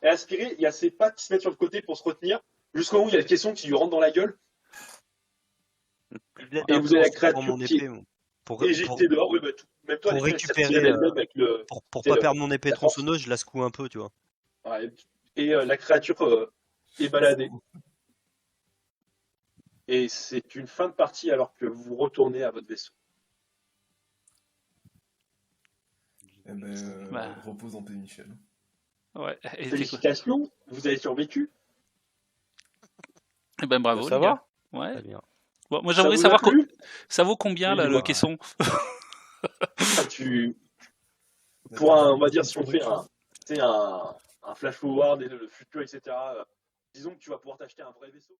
aspirée. Il y a ses pattes qui se mettent sur le côté pour se retenir. Jusqu'au moment où il y a le caisson qui lui rentre dans la gueule. Et vous avez la créature mon qui épée, est éjectée dehors. Oui, bah, même toi, pour l'épée, elle s'est récupérer, retirée d'elle-même avec le. pour c'est pas le- perdre mon épée la force. tronçonneuse, je la secoue un peu, tu vois. Ouais, et la créature est baladée. Et c'est une fin de partie alors que vous retournez à votre vaisseau. Eh ben, Bah. repose en paix, Michel. Ouais, et Félicitations, vous avez survécu. Eh ben bravo. Ça les va gars. Ouais. Très bien. Bon, moi Ça j'aimerais vous a savoir plu ça vaut combien Oui, là, le dis-moi. caisson. On va dire, si on fait un flash forward et le futur, etc. Disons que tu vas pouvoir t'acheter un vrai vaisseau.